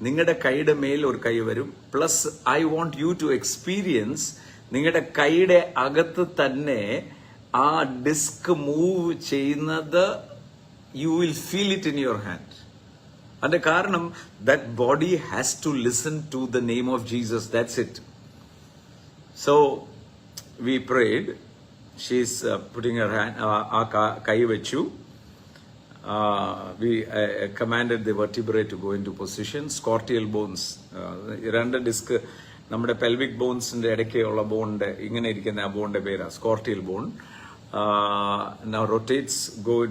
നിങ്ങളുടെ കൈയുടെ മേൽ ഒരു കൈ വരും. Plus I want you to experience നിങ്ങളുടെ കൈയുടെ അകത്ത് തന്നെ ആ ഡിസ്ക് മൂവ് ചെയ്യുന്നത്. You will feel it in your hand. അതിന്റെ കാരണം that body has to listen to the name of Jesus. That's it. So we prayed. She's putting her hand, ആ കൈ വെച്ചു. We commanded the vertebrae to go into position. Scortial bones, 2 disk നമ്മുടെ pelvic ബോൺസിന്റെ ഇടയ്ക്കുള്ള ബോണിന്റെ ഇങ്ങനെ ഇരിക്കുന്ന ആ ബോണിന്റെ പേരാ സ്കോർട്ടിയൽ bone. Now rotates,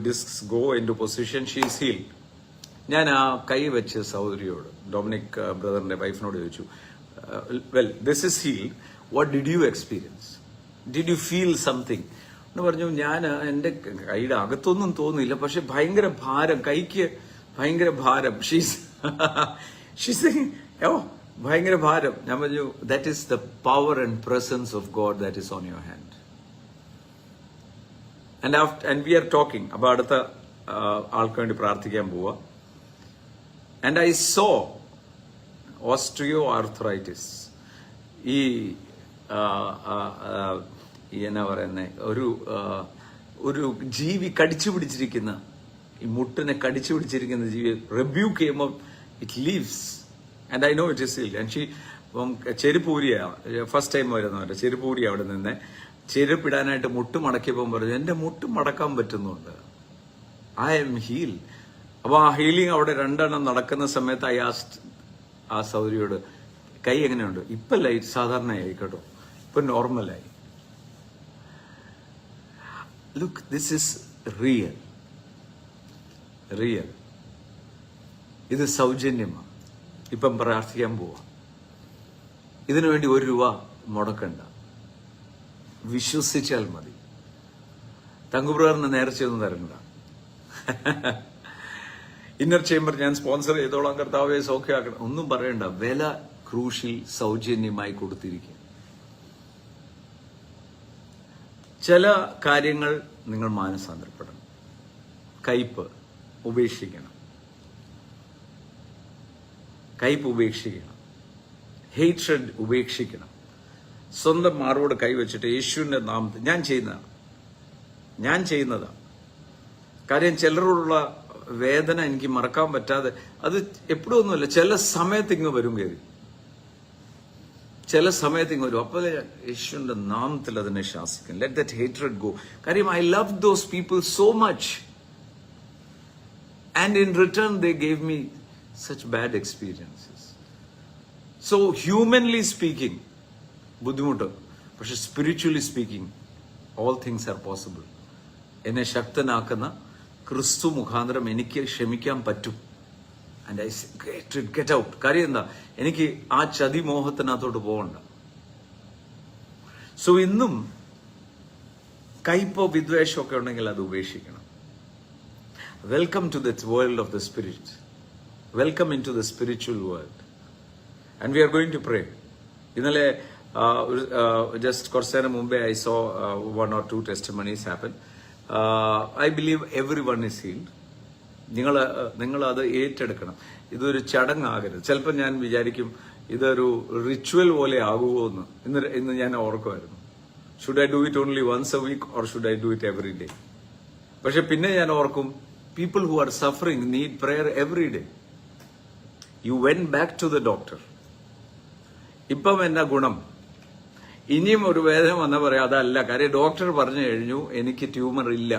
discs go into position. She is healed. ഞാൻ ആ കൈ വെച്ച് സഹോദരിയോട്, ഡൊമിനിക് ബ്രദറിന്റെ വൈഫിനോട് ചോദിച്ചു, well this is healed, what did U experience? Did you feel something എന്ന് പറഞ്ഞു. ഞാൻ എന്റെ കൈയുടെ അകത്തൊന്നും തോന്നിയില്ല, പക്ഷെ ഭയങ്കര ഭാരം, കൈക്ക് ഭയങ്കര ഭാരം. ഷീസ് ഓ ഭയങ്കര ഭാരം. ഞാൻ പറഞ്ഞു, that is the power and presence of God that is on your hand. And we are talking. അപ്പൊ അടുത്ത ആൾക്ക് വേണ്ടി പ്രാർത്ഥിക്കാൻ പോവാ. And I saw osteoarthritis. ഈ എന്നാ പറയുന്ന ഒരു ജീവി കടിച്ചു പിടിച്ചിരിക്കുന്ന, ഈ മുട്ടിനെ കടിച്ചു പിടിച്ചിരിക്കുന്ന ജീവി റിബ്യൂക്ക് ചെയ്യുമ്പോൾ it leaves. And I know it is healed. And she അപ്പം ചെരുപ്പൂരിയാണ് ഫസ്റ്റ് ടൈം വരുന്നവരുടെ ചെരുപ്പൂരി അവിടെ നിന്ന് ചെരുപ്പിടാനായിട്ട് മുട്ട് മടക്കിയപ്പോൾ പറഞ്ഞു എന്റെ മുട്ട് മടക്കാൻ പറ്റുന്നുണ്ട്, ഐ എം ഹീൽ. അപ്പൊ ആ ഹീലിംഗ് അവിടെ 2 എണ്ണം നടക്കുന്ന സമയത്ത് ആ സൗരിയോട് കൈ എങ്ങനെയുണ്ട്? ഇപ്പൊ ലൈറ്റ് സാധാരണയായി കേട്ടോ, ഇപ്പൊ നോർമലായി. Look, this is real. ഇത് സൗജന്യമാണ്. ഇപ്പം പ്രാർത്ഥിക്കാൻ പോവാ. ഇതിനു വേണ്ടി 1 രൂപ മുടക്കണ്ട, വിശ്വസിച്ചാൽ മതി. തങ്കുബ്രദറിന് നേർച്ചയൊന്നും തരണ്ട. ഇന്നർ ചേംബർ ഞാൻ സ്പോൺസർ ചെയ്തോളാം, കർത്താവെ സൗഖ്യമാക്കണം, ഒന്നും പറയണ്ട. വില ക്രൂശിൽ സൗജന്യമായി കൊടുത്തിരിക്കുക. ചില കാര്യങ്ങൾ നിങ്ങൾ മാനസാന്തരപ്പെടണം. കയ്പ് ഉപേക്ഷിക്കണം. ഹേറ്റ്രഡ് ഉപേക്ഷിക്കണം. സ്വന്തം മാറോട് കൈവച്ചിട്ട് യേശുവിന്റെ നാമത്തിൽ ഞാൻ ചെയ്യുന്നതാണ്. കാര്യം ചിലരോടുള്ള വേദന എനിക്ക് മറക്കാൻ പറ്റാതെ, അത് എപ്പോഴും ഒന്നുമില്ല, ചില സമയത്ത് ഇങ്ങ് വരും കയറി, അപ്പോൾ യേശുവിന്റെ നാമത്തിൽ അതിനെ ശാസിക്കും. Let that hatred go. കാര്യം I love those people so much, and in return they gave me such bad experiences. So humanly speaking ബുദ്ധിമുട്ട്, പക്ഷെ spiritually speaking all things are possible. എന്നെ ശക്തനാക്കുന്ന ക്രിസ്തു മുഖാന്തരം എനിക്ക് ക്ഷമിക്കാൻ പറ്റും. And I get out. കാര്യം എന്താ? എനിക്ക് ആ ചതിമോഹത്തിനകത്തോട്ട് പോകണ്ട. സോ ഇന്നും കയ്പോ വിദ്വേഷമോ ഒക്കെ ഉണ്ടെങ്കിൽ അത് ഉപേക്ഷിക്കണം. Welcome to the world of the spirit. Welcome into the spiritual world. And we are going to pray. ഇന്നലെ ജസ്റ്റ് കുറച്ചു നേരം മുമ്പേ I saw 1 or 2 testimonies happen. I believe everyone is healed. നിങ്ങൾ അത് ഏറ്റെടുക്കണം. ഇതൊരു ചടങ്ങാകരുത്. ചിലപ്പോൾ ഞാൻ വിചാരിക്കും ഇതൊരു റിച്വൽ പോലെ ആകുമോ എന്ന്. ഇന്ന് ഞാൻ ഓർക്കുമായിരുന്നു, should I do it only once a week or should I do it every day? പക്ഷെ പിന്നെ ഞാൻ ഓർക്കും, people who are suffering need prayer every day. You went back to the doctor. ഇപ്പം എന്നാ ഗുണം? ഇനിയും ഒരു വേദന വന്നാൽ പറയാം അതല്ല, കാര്യം ഡോക്ടർ പറഞ്ഞു കഴിഞ്ഞു എനിക്ക് ട്യൂമർ ഇല്ല,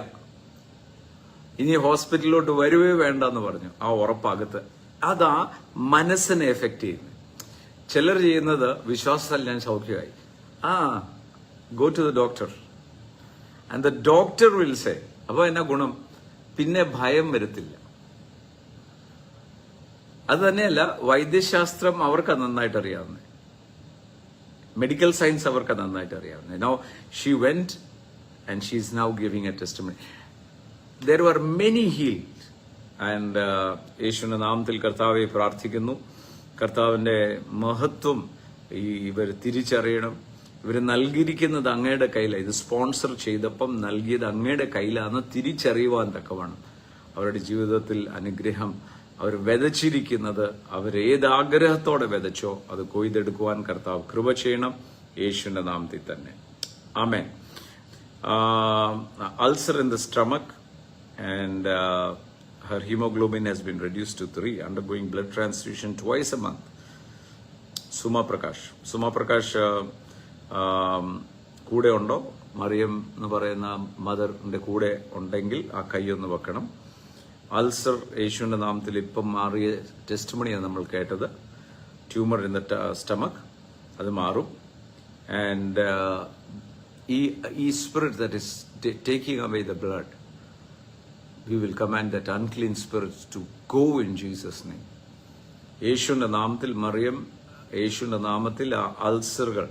ഇനി ഹോസ്പിറ്റലിലോട്ട് വരുവേ വേണ്ടെന്ന് പറഞ്ഞു. ആ ഉറപ്പകത്ത് അതാ മനസ്സിനെ എഫക്ട് ചെയ്യുന്നത്. ചിലർ ചെയ്യുന്നത് വിശ്വാസത്താൽ ഞാൻ സൗഖ്യമായി, go to the doctor and the doctor will say. അപ്പൊ എന്നാ ഗുണം? പിന്നെ ഭയം വരത്തില്ല. അത് തന്നെയല്ല, വൈദ്യശാസ്ത്രം അവർക്ക് നന്നായിട്ട് അറിയാവുന്നത്, മെഡിക്കൽ സയൻസ് അവർക്ക് നന്നായിട്ട് അറിയാവുന്നത്. Now she went and she is now giving A testimony. There were many healed. And യേശുവിന്റെ നാമത്തിൽ കർത്താവെ പ്രാർത്ഥിക്കുന്നു. കർത്താവിന്റെ മഹത്വം ഇവർ തിരിച്ചറിയണം. ഇവർ നൽകിയിരിക്കുന്നത് അങ്ങയുടെ കയ്യിലാണ്. ഇത് സ്പോൺസർ ചെയ്തപ്പം നൽകിയത് അങ്ങയുടെ കയ്യിലാണെന്ന് തിരിച്ചറിയുവാൻ തക്കവണ്ണം അവരുടെ ജീവിതത്തിൽ അനുഗ്രഹം അവർ വിതച്ചിരിക്കുന്നത്, അവരേതാഗ്രഹത്തോടെ വിതച്ചോ അത് കൊയ്തെടുക്കുവാൻ കർത്താവ് കൃപ ചെയ്യണം, യേശുവിന്റെ നാമത്തിൽ തന്നെ. ആമേൻ. Ulcer in the stomach and her hemoglobin has been reduced to 3, undergoing blood transfusion twice a month. Suma Prakash കൂടെ ഉണ്ടോ? മറിയം എന്ന് പറയുന്ന മദറിന്റെ കൂടെ ഉണ്ടെങ്കിൽ ആ കൈയൊന്ന് വെക്കണം. അൾസർ യേശുവിന്റെ നാമത്തിൽ ഇപ്പം മാറിയ ടെസ്റ്റിമണിയാണ് നമ്മൾ കേട്ടത്. ട്യൂമർ ഇൻ ദ സ്റ്റമക്ക്, അത് മാറും. ആൻഡ് ഈ spirit that is taking away the blood, we will command that unclean spirits to go in Jesus' name. യേശുവിന്റെ നാമത്തിൽ മറിയം, യേശുവിന്റെ നാമത്തിൽ ആ അൾസറുകൾ,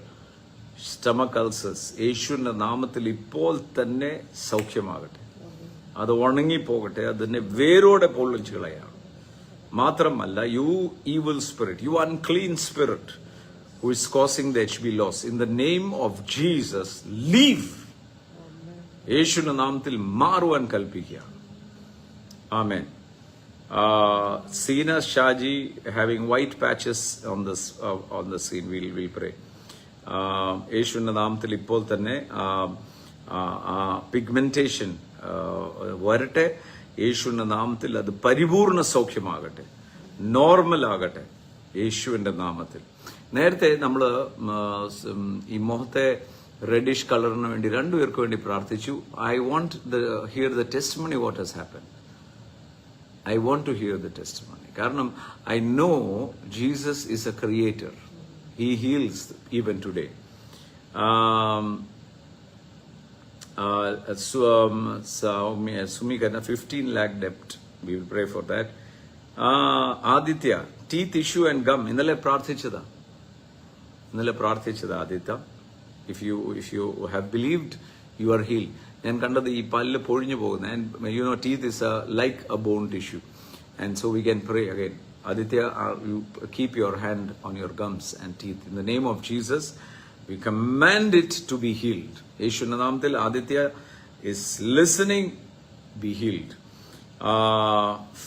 സ്റ്റമക്ക് അൾസേഴ്സ് യേശുവിന്റെ നാമത്തിൽ ഇപ്പോൾ തന്നെ സൗഖ്യമാകട്ടെ. അത് ഉണങ്ങിപ്പോകട്ടെ, അതിനെ വേരോടെ പൊള്ളിച്ചു കളയാണ്. മാത്രമല്ല, you evil spirit, you unclean spirit who is causing the HB loss, in the name of Jesus, leave. യേശുവിന്റെ നാമത്തിൽ മാറുവാൻ കൽപ്പിക്കുകയാണ്. Amen. Sina Shaji having white patches on the scene. We'll pray. യേശുവിന്റെ നാമത്തിൽ ഇപ്പോൾ തന്നെ പിഗ്മെന്റേഷൻ വരട്ടെ. യേശുവിന്റെ നാമത്തിൽ അത് പരിപൂർണ സൗഖ്യമാകട്ടെ, നോർമൽ ആകട്ടെ യേശുവിന്റെ നാമത്തിൽ. നേരത്തെ നമ്മൾ ഈ മുഖത്തെ റെഡിഷ് കളറിന് വേണ്ടി രണ്ടുപേർക്ക് വേണ്ടി പ്രാർത്ഥിച്ചു. I want hear the testimony what has happen. I want to hear the testimony. കാരണം I know Jesus is a creator. He heals even today. Sumikana 15 lakh debt. We will pray for that. Aditya, teeth issue and gum. ഇന്നലെ പ്രാർത്ഥിച്ചതാ Aditya. If you have believed, you are healed. ഞാൻ കണ്ടത് ഈ പല്ല് പൊഴിഞ്ഞു പോകുന്നത്. And teeth is like a bone tissue. And so we can pray again. Aditya, you keep your hand on your gums and teeth. In the name of Jesus, we command it to be healed. യേശുവിന്റെ നാമത്തിൽ Aditya is listening, be healed.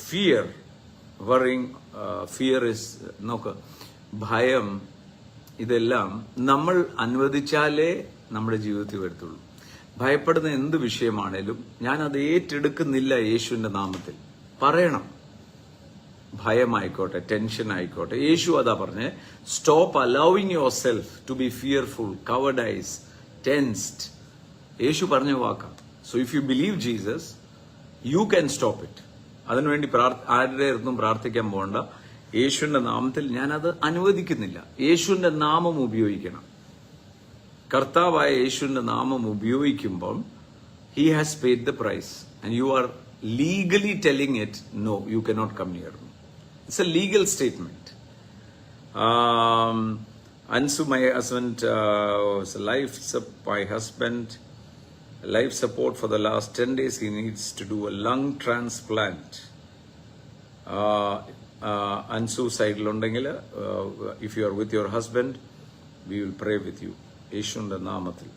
Fear, worrying, fear is, നോക്ക്, ഭയം, ഇതെല്ലാം നമ്മൾ അനുവദിച്ചാലേ നമ്മുടെ ജീവിതത്തിൽ വരത്തുള്ളൂ. ഭയപ്പെടുന്ന എന്ത് വിഷയമാണേലും ഞാൻ അത് ഏറ്റെടുക്കുന്നില്ല യേശുവിന്റെ നാമത്തിൽ പറയണം. ഭയമായിക്കോട്ടെ, ടെൻഷൻ ആയിക്കോട്ടെ, യേശു അതാ പറഞ്ഞേ, stop allowing yourself to be fearful, covered eyes, tensed. യേശു പറഞ്ഞ വാക്കാം. So if you believe Jesus, you can stop it. അതിനുവേണ്ടി ആരുടെ അടുത്തും പ്രാർത്ഥിക്കാൻ പോകണ്ട. യേശുവിന്റെ നാമത്തിൽ ഞാനത് അനുവദിക്കുന്നില്ല. യേശുവിന്റെ നാമം ഉപയോഗിക്കണം. കർത്താവായ യേശുവിന്റെ നാമം ഉപയോഗിക്കുമ്പോൾ he has paid the price and you are legally telling it, no, you cannot come near me. It's a legal statement. Ansu, my husband, life support for the last 10 days. He needs to do a lung transplant. Ansu side londengil, if you are with your husband, we will pray with you. യേശുവിന്റെ നാമത്തിൽ.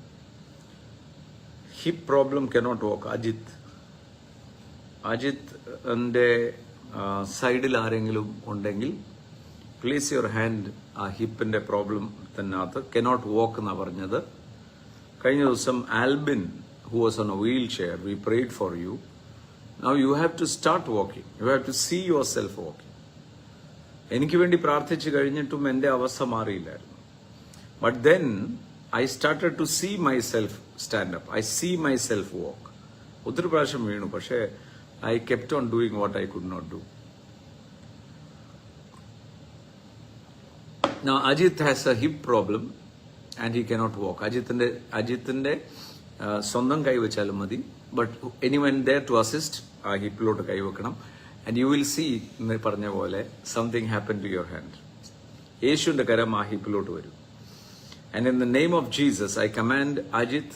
Hip problem cannot walk. അജിത്തിന്റെ സൈഡിൽ ആരെങ്കിലും ഉണ്ടെങ്കിൽ place your hand ആ ഹിപ്പിന്റെ problem തന്നെകത്ത്. Cannot walk എന്നാ പറഞ്ഞത്. കഴിഞ്ഞ ദിവസം Albin, who was on a wheelchair, we prayed for you. Now you have to start walking. You have to see yourself walking. എനിക്ക് വേണ്ടി പ്രാർത്ഥിച്ചു കഴിഞ്ഞിട്ടും എന്റെ അവസ്ഥ മാറിയില്ലായിരുന്നു. But then I started to see myself stand up. I see myself walk. ഒത്തിരി പ്രാവശ്യം വീണു, പക്ഷേ I kept on doing what I could not do. Now Ajit has a hip problem and he cannot walk. അജിത്തിന്റെ സ്വന്തം കൈ വെച്ചാലും മതി. But anyone there to assist, ആ ഹിപ്പിലോട്ട് കൈവെക്കണം. And you will see, പറഞ്ഞ പോലെ, something happen to your hand. യേശുവിന്റെ കരം ആ ഹിപ്പിലോട്ട് വരും. And in the name of Jesus, I command Ajit,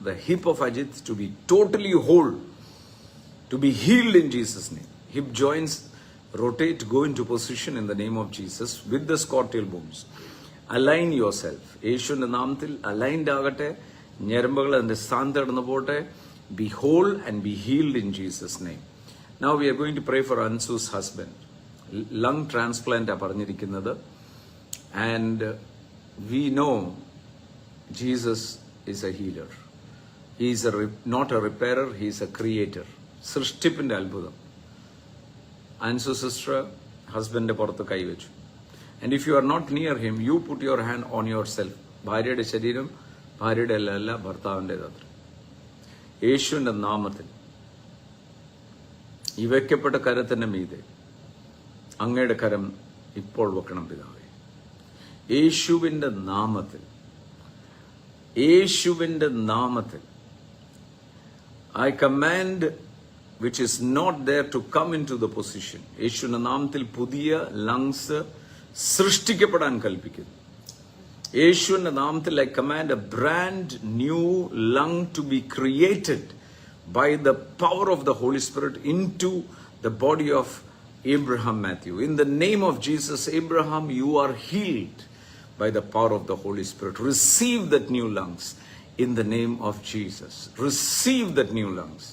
the hip of Ajit, to be totally whole, to be healed in Jesus' name. Hip joints rotate, go into position in the name of Jesus with the scotial bones. Align yourself. യേശുവിന്റെ നാമത്തിൽ aligned ആകട്ടെ. ഞരമ്പുകൾ അതിന്റെ സ്ഥാനത്ത് കിടന്നു പോട്ടെ. Be whole and be healed in Jesus' name. Now we are going to pray for Ansu's husband. Lung transplant ആ പറഞ്ഞിരിക്കുന്നത്. And we know Jesus is a healer. He is not a repairer, he is a creator. സൃഷ്ടിപ്പിന്റെ അത്ഭുതം. Ansu sister, husband പുറത്ത് കൈവച്ചു. And if you are not near him, you put your hand on yourself. ഭാര്യയുടെ ശരീരം ഭാര്യയുടെ അല്ല, ഭർത്താവിൻ്റെതത്ര. യേശുവിന്റെ നാമത്തിൽ ഈ വയ്ക്കപ്പെട്ട കരത്തിന്റെ മീതെ അങ്ങയുടെ കരം ഇപ്പോൾ വെക്കണം പിതാവേ. യേശുവിന്റെ നാമത്തിൽ I command which is not there to come into the position. യേശുവിന്റെ നാമത്തിൽ പുതിയ ലങ്സ് സൃഷ്ടിക്കപ്പെടാൻ കൽപ്പിക്കുന്നു. യേശുവിന്റെ നാമത്തിൽ I command a brand new lung to be created by the power of the Holy Spirit into the body of Abraham Matthew. In the name of Jesus, Abraham, you are healed by the power of the Holy Spirit. Receive that new lungs in the name of Jesus. Receive that new lungs.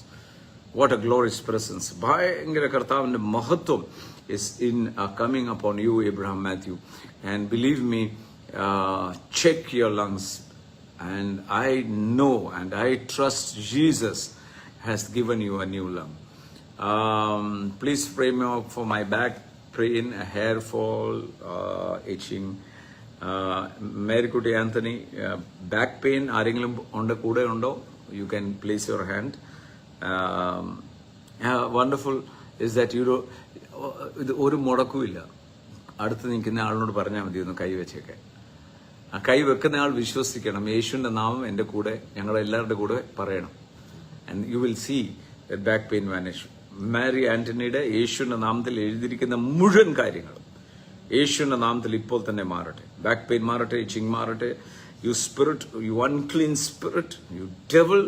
What a glorious presence. ഭയങ്കര കർത്താവിന്റെ മഹത്വം is in coming upon you, Abraham Matthew. And believe me, check your lungs. And I know and I trust Jesus has given you a new lung. Please pray for my back pain, hair fall, itching. Marykutty Antony, back pain ആരെങ്കിലും കൂടെ ഉണ്ടോ? You can place your hand. Wonderful is that ഇത് ഒരു മുടക്കുമില്ല. അടുത്ത് നിൽക്കുന്ന ആളിനോട് പറഞ്ഞാൽ മതി ഒന്ന് കൈവച്ചേക്കാൻ. ആ കൈ വെക്കുന്ന ആൾ വിശ്വസിക്കണം, യേശുവിന്റെ നാമം എന്റെ കൂടെ, ഞങ്ങളെല്ലാവരുടെ കൂടെ പറയണം. And you will see back pain vanish. Mari ആന്റണിയുടെ യേശുവിന്റെ നാമത്തിൽ എഴുതിയിരിക്കുന്ന മുഴുവൻ കാര്യങ്ങളും യേശുവിന്റെ നാമത്തിൽ ഇപ്പോൾ തന്നെ മാറട്ടെ. ബാക്ക് പെയിൻ മാറട്ടെ, ഇച്ചിങ് മാറട്ടെ. You spirit, you unclean spirit, you devil,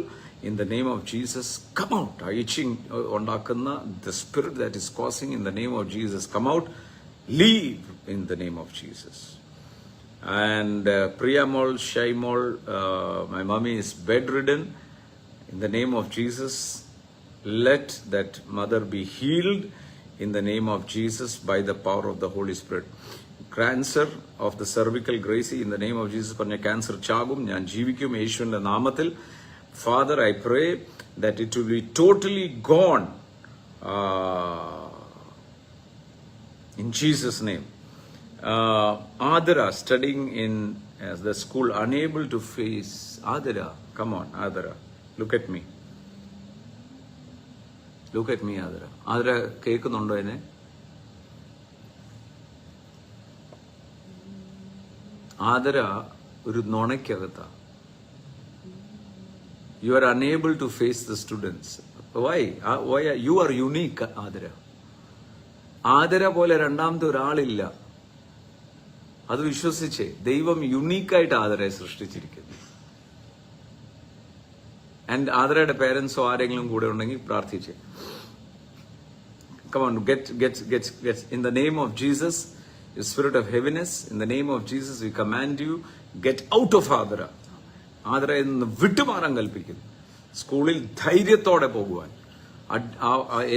in the name of Jesus, come out. Itching ഉണ്ടാക്കുന്ന the spirit that is causing, in the name of Jesus, come out. Leave in the name of Jesus. And Priyamol, Shaimol, my mommy is bedridden. In the name of Jesus, let that mother be healed in the name of Jesus by the power of the Holy Spirit. Cancer of the cervical Gracie, in the name of Jesus, പറഞ്ഞ cancer ചാകും, ഞാൻ ജീവിക്കും യേശുവിന്റെ നാമത്തിൽ. Father, I pray that it will be totally gone in Jesus' name. Adara, studying in the school, unable to face. Adara, come on, Adara, look at me. Look at me, Adara. Adara, കേൾക്കുന്നുണ്ടോ എന്നെ? ആദര ഒരു നുണയ്ക്കകത്താ. You are unable to face the students. Why? Why? You are unique, Adara. ആദര പോലെ രണ്ടാമത്തെ ഒരാളില്ല. അത് വിശ്വസിച്ചേ. ദൈവം യുണീക്കായിട്ട് ആദരയെ സൃഷ്ടിച്ചിരിക്കുന്നു. And ആദരയുടെ പേരൻസോ ആരെങ്കിലും കൂടെ ഉണ്ടെങ്കിൽ പ്രാർത്ഥിച്ചേ. Come on, get in the name of Jesus, the spirit of heaviness, in the name of Jesus we command you, get out of Adara. ആദരയിൽ നിന്ന് വിട്ടുമാറാൻ കൽപ്പിക്കുന്നു. സ്കൂളിൽ ധൈര്യത്തോടെ പോകുവാൻ,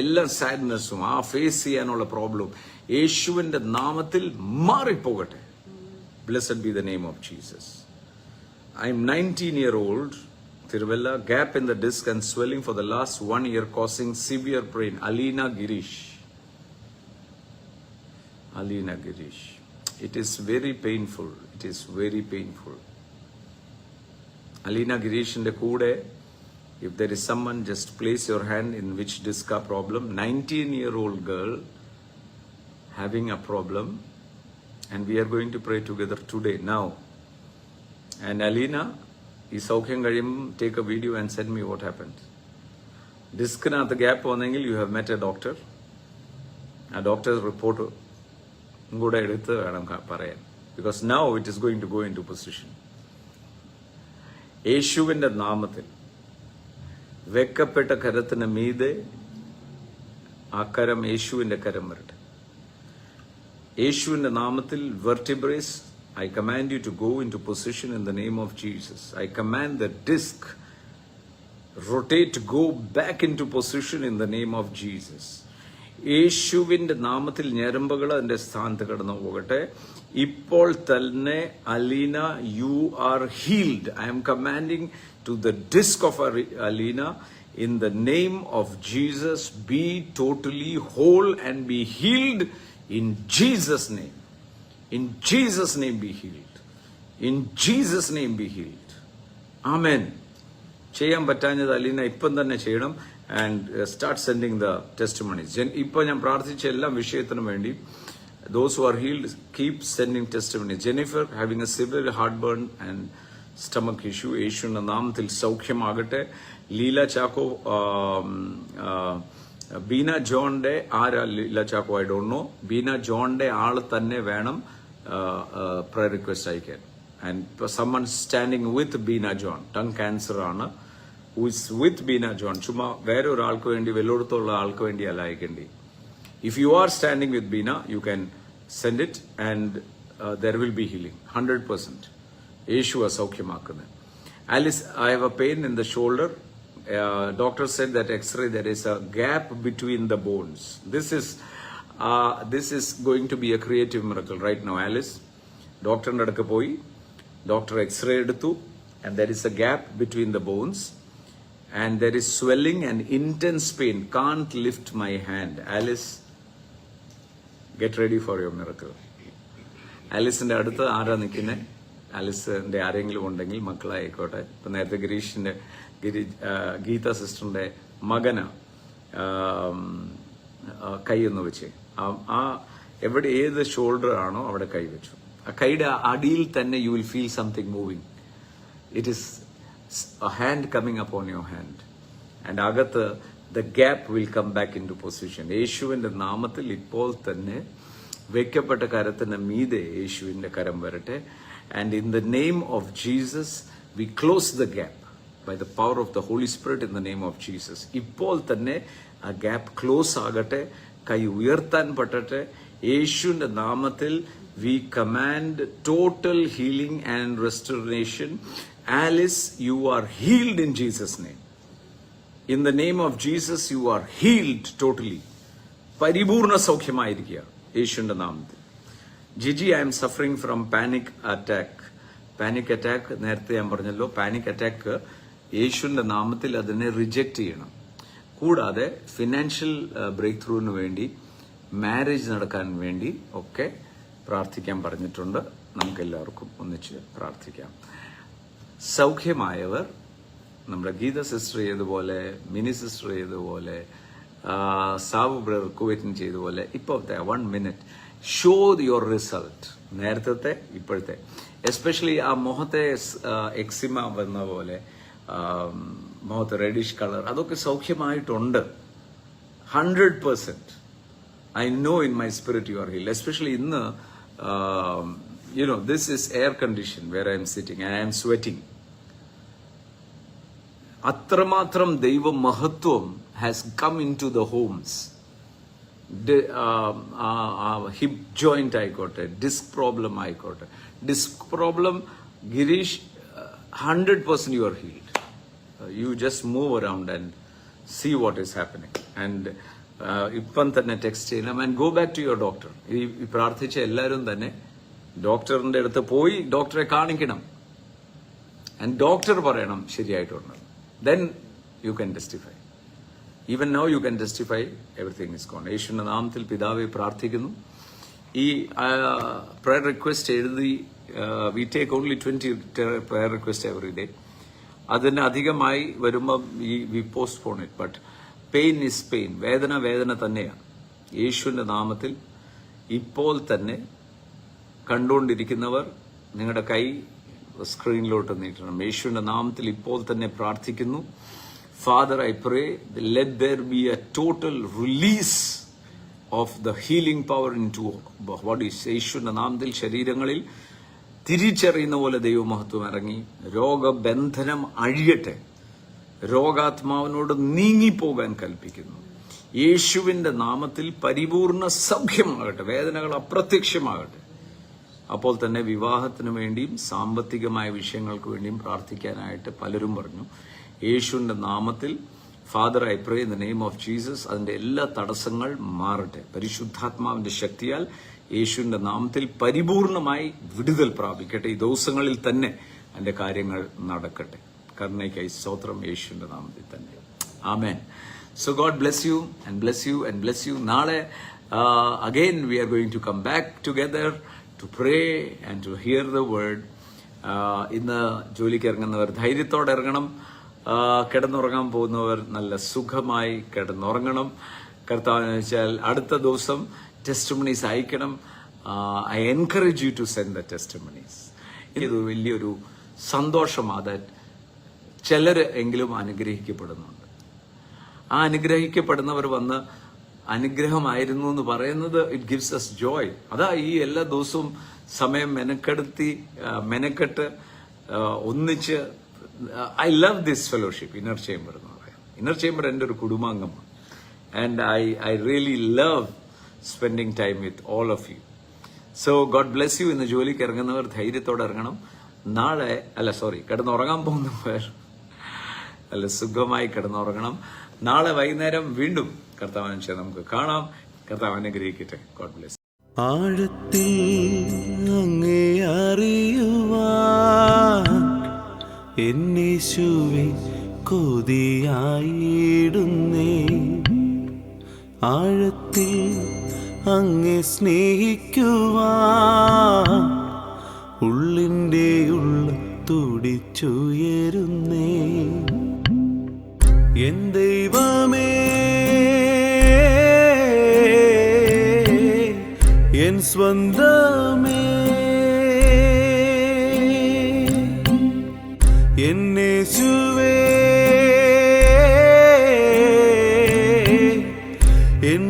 എല്ലാ സാഡ്നെസ്സും ആ ഫേസ് ചെയ്യാനുള്ള പ്രോബ്ലവും യേശുവിന്റെ നാമത്തിൽ മാറിപ്പോകട്ടെ. Blessed be the name of Jesus. I'm 19-year-old, Tiruvalla, gap in the disc and swelling for the last 1 year causing severe pain. Alina Girish. Alina Girish. It is very painful. It is very painful. Alina Girishinde kude, if there is someone, just place your hand in which disc problem. 19-year-old girl having a problem, and we are going to pray together today, now. And Alina, ഈ സൗഖ്യം കഴിയുമ്പോൾ take a video and send me what happened. ഡിസ്കിനകത്ത് gap വന്നെങ്കിൽ you have met a doctor. ആ doctor's report കൂടെ എടുത്ത് വേണം പറയാൻ. Because now it is going to go into position. യേശുവിന്റെ നാമത്തിൽ വെക്കപ്പെട്ട കരത്തിന് മീതെ ആ കരം യേശുവിന്റെ കരം വരട്ടെ. യേശുവിന്റെ നാമത്തിൽ വെർട്ടിബ്രേസ്, I command you to go into position in the name of Jesus. I command the disc rotate to go back into position in the name of Jesus. യേശുവിന്റെ നാമത്തിൽ ഞരമ്പുകൾ അതിന്റെ സ്ഥാനത്ത് കടന്നു പോകട്ടെ. ഇപ്പോൾ തന്നെ Aleena, you are healed. I'm commanding to the disc of Aleena in the name of Jesus, be totally whole and be healed in Jesus' name. In Jesus' name be healed. In Jesus' name be healed. Amen. ചെയ്യാൻ പറ്റാഞ്ഞത് അലീന ഇപ്പം തന്നെ ചെയ്യണം. And start sending the testimonies. ഇപ്പം ഞാൻ പ്രാർത്ഥിച്ച എല്ലാ വിഷയത്തിനും വേണ്ടി those who are healed, keep sending testimonies. Jennifer having a severe heartburn and stomach issue, യേശുവിന്റെ നാമത്തിൽ സൗഖ്യമാകട്ടെ. ലീല ചാക്കോ, ബീന ജോണിന്റെ ആരാ Leela Chacko, I don't know. Beena ജോണിന്റെ ആള് തന്നെ വേണം prayer request അയക്കാൻ. And someone standing with Beena John, tongue cancer ആണ്, who is with Beena John. ചുമ്മാ വേറെ ഒരാൾക്ക് വേണ്ടി, വെല്ലോടത്തുള്ള ആൾക്ക് വേണ്ടി അല്ല അയക്കേണ്ടി. If you are standing with Beena, you can send it and there will be healing, 100%. Yeshu സൗഖ്യമാക്കുന്നത്. Alice, I have a pain in the shoulder. Doctor said that X-ray there is a gap between the bones. This is going to be a creative miracle right now, Alice. ഡോക്ടറിന്റെ അടുക്ക് പോയി, doctor x-ray എടുത്തു, and there is a gap between the bones and there is swelling and intense pain. Can't lift my hand. Alice, get ready for your miracle. ആലിസിന്റെ അടുത്ത് ആരാ നിൽക്കുന്നത്? ആലിസിന്റെ ആരെങ്കിലും ഉണ്ടെങ്കിൽ മക്കളായിക്കോട്ടെ. ഇപ്പൊ നേരത്തെ ഗീത സിസ്റ്ററിന്റെ മകന കൈ ഒന്ന് വെച്ച് ആ എവിടെ ഏത് ഷോൾഡർ ആണോ അവിടെ കൈ വെച്ചു. ആ കൈയുടെ അടിയിൽ തന്നെ U will feel something moving. It is a hand coming upon your hand, and അകത്ത് the gap will come back into position. യേശുവിന്റെ നാമത്തിൽ ഇപ്പോൾ തന്നെ വെക്കപ്പെട്ട കരത്തിന് മീതെ യേശുവിന്റെ കരം വരട്ടെ. And in the name of Jesus we close the gap by the power of the Holy Spirit in the name of Jesus. ഇപ്പോൾ തന്നെ ആ ഗ്യാപ്പ് ക്ലോസ് ആകട്ടെ, കൈ ഉയർത്താൻ പറ്റട്ടെ. യേശുവിന്റെ നാമത്തിൽ we command total healing and restoration. Alice, you are healed in Jesus' name. In the name of Jesus, you are healed totally. പരിപൂർണ സൗഖ്യമായിരിക്കുക യേശുവിന്റെ നാമത്തിൽ. Jiji, I'm suffering from panic attack. Panic attack നേരത്തെ ഞാൻ പറഞ്ഞല്ലോ. പാനിക് അറ്റാക്ക് യേശുവിന്റെ നാമത്തിൽ അതിനെ റിജക്റ്റ് ചെയ്യണം. കൂടാതെ ഫിനാൻഷ്യൽ ബ്രേക്ക് ത്രൂവിന് വേണ്ടി, മാരേജ് നടക്കാൻ വേണ്ടി ഒക്കെ പ്രാർത്ഥിക്കാൻ പറഞ്ഞിട്ടുണ്ട്. നമുക്കെല്ലാവർക്കും ഒന്നിച്ച് പ്രാർത്ഥിക്കാം. സൗഖ്യമായവർ നമ്മുടെ ഗീത സിസ്റ്റർ ചെയ്തതുപോലെ, മിനി സിസ്റ്റർ ചെയ്തതുപോലെ, സാബു ബ്രദർ കുവൈറ്റിന് ചെയ്തതുപോലെ ഇപ്പോഴത്തെ 1 minute ഷോ യുവർ റിസൾട്ട്. നേരത്തെ ഇപ്പോഴത്തെ എസ്പെഷ്യലി ആ മുഖത്തെ എക്സിമ വന്ന പോലെ, മുഖത്ത് റെഡിഷ് കളർ, അതൊക്കെ സൗഖ്യമായിട്ടുണ്ട് 100%. I know in my spirit you are healed. Especially in the, this is air condition where I am sitting and I am sweating. അത്രമാത്രം ദൈവ മഹത്വം has come into the homes. Hip joint ആയിക്കോട്ടെ, disc problem ആയിക്കോട്ടെ. Disc problem Girish 100% you are healed. You just move around and see what is happening. And ഇപ്പം തന്നെ text ചെയ്യണം and go back to your doctor. ഈ പ്രാർത്ഥിച്ച എല്ലാവരും തന്നെ ഡോക്ടറിന്റെ അടുത്ത് പോയി ഡോക്ടറെ കാണിക്കണം. ആൻഡ് ഡോക്ടർ പറയണം ശരിയായിട്ടുണ്ട്. Then you can testify. Even now you can testify everything is gone. യേശുവിന്റെ നാമത്തിൽ പിതാവെ പ്രാർത്ഥിക്കുന്നു. ഈ പ്രയർ റിക്വസ്റ്റ് എഴുതി, we take only 20 prayer request every day. അതിന് അധികമായി വരുമ്പം we postpone it. But pain is pain. വേദന തന്നെയാണ്. യേശുവിന്റെ നാമത്തിൽ ഇപ്പോൾ തന്നെ കണ്ടുകൊണ്ടിരിക്കുന്നവർ നിങ്ങളുടെ കൈ സ്ക്രീനിലോട്ട് നീട്ടണം. യേശുവിന്റെ നാമത്തിൽ ഇപ്പോൾ തന്നെ പ്രാർത്ഥിക്കുന്നു. Father, I pray let there be A total release of the healing power in to bodies. യേശുവിന്റെ നാമത്തിൽ ശരീരങ്ങളിൽ തിരിച്ചറിയുന്ന പോലെ ദൈവമഹത്വം ഇറങ്ങി രോഗബന്ധനം അഴിയട്ടെ. രോഗാത്മാവിനോട് നീങ്ങിപ്പോകാൻ കൽപ്പിക്കുന്നു. യേശുവിന്റെ നാമത്തിൽ പരിപൂർണ സൗഖ്യമാകട്ടെ. വേദനകൾ അപ്രത്യക്ഷമാകട്ടെ. അപ്പോൾ തന്നെ വിവാഹത്തിന് വേണ്ടിയും സാമ്പത്തികമായ വിഷയങ്ങൾക്ക് വേണ്ടിയും പ്രാർത്ഥിക്കാനായിട്ട് പലരും പറഞ്ഞു. യേശുവിന്റെ നാമത്തിൽ father, I pray in the name of Jesus, അതിന്റെ എല്ലാ തടസ്സങ്ങൾ മാറട്ടെ. പരിശുദ്ധാത്മാവിന്റെ ശക്തിയാൽ യേശുവിന്റെ നാമത്തിൽ പരിപൂർണമായി വിടുതൽ പ്രാപിക്കട്ടെ. ഈ ദിവസങ്ങളിൽ തന്നെ അതിന്റെ കാര്യങ്ങൾ നടക്കട്ടെ. കരുണയ്ക്കായി സ്തോത്രം യേശുവിന്റെ നാമത്തിൽ തന്നെ. Amen. So God bless you and bless you and bless you. നാളെ again we are going to come back together to pray and to hear the word. ഇന്ന് ജോലിക്ക് ഇറങ്ങുന്നവർ ധൈര്യത്തോടെ ഇറങ്ങണം. കിടന്നുറങ്ങാൻ പോകുന്നവർ നല്ല സുഖമായി കിടന്നുറങ്ങണം. കർത്താവെന്ന് വെച്ചാൽ അടുത്ത ദിവസം ടെസ്റ്റിമണീസ് അയക്കണം. I encourage you to send the testimonies. ഇത് വലിയൊരു സന്തോഷമാണ്. ചിലർ എങ്കിലും അനുഗ്രഹിക്കപ്പെടുന്നുണ്ട്. ആ അനുഗ്രഹിക്കപ്പെടുന്നവർ വന്ന് അനുഗ്രഹമായിരുന്നു എന്ന് പറയുന്നത് ഇറ്റ് ഗിവ്സ് അസ് ജോയ്. അതാ ഈ എല്ലാ ദിവസവും സമയം മെനക്കെട്ട് ഒന്നിച്ച്. I love this fellowship, inner chamber എന്ന് പറയാം. ഇന്നർ ചേംബർ എൻ്റെ ഒരു കുടുംബാംഗമാണ്. And I really love spending time with all of you. So God bless you. ഇന്ന് ജോലിക്ക് ഇറങ്ങുന്നവർ ധൈര്യത്തോടെ ഇറങ്ങണം. നാളെ കിടന്നുറങ്ങാൻ പോകുന്നവർ സുഖമായി കിടന്നുറങ്ങണം. നാളെ വൈകുന്നേരം വീണ്ടും കർത്താവിനെ നമുക്ക് കാണാം. കർത്താവ് അനുഗ്രഹിക്കട്ടെ. God bless. ആഴത്തിൽ അങ്ങേ അറിയുവാൻ എന്നേശുവേ കൊതിയായിടുന്നേ. ആഴത്തിൽ അങ്ങേ സ്നേഹിക്കുവാൻ ഉള്ളിൻ്റെ ഉള്ള തുടിച്ചുയരുന്നേ. എൻ ദൈവമേ, എൻ സ്വന്തമേ, എന്നേശുവേ, എൻ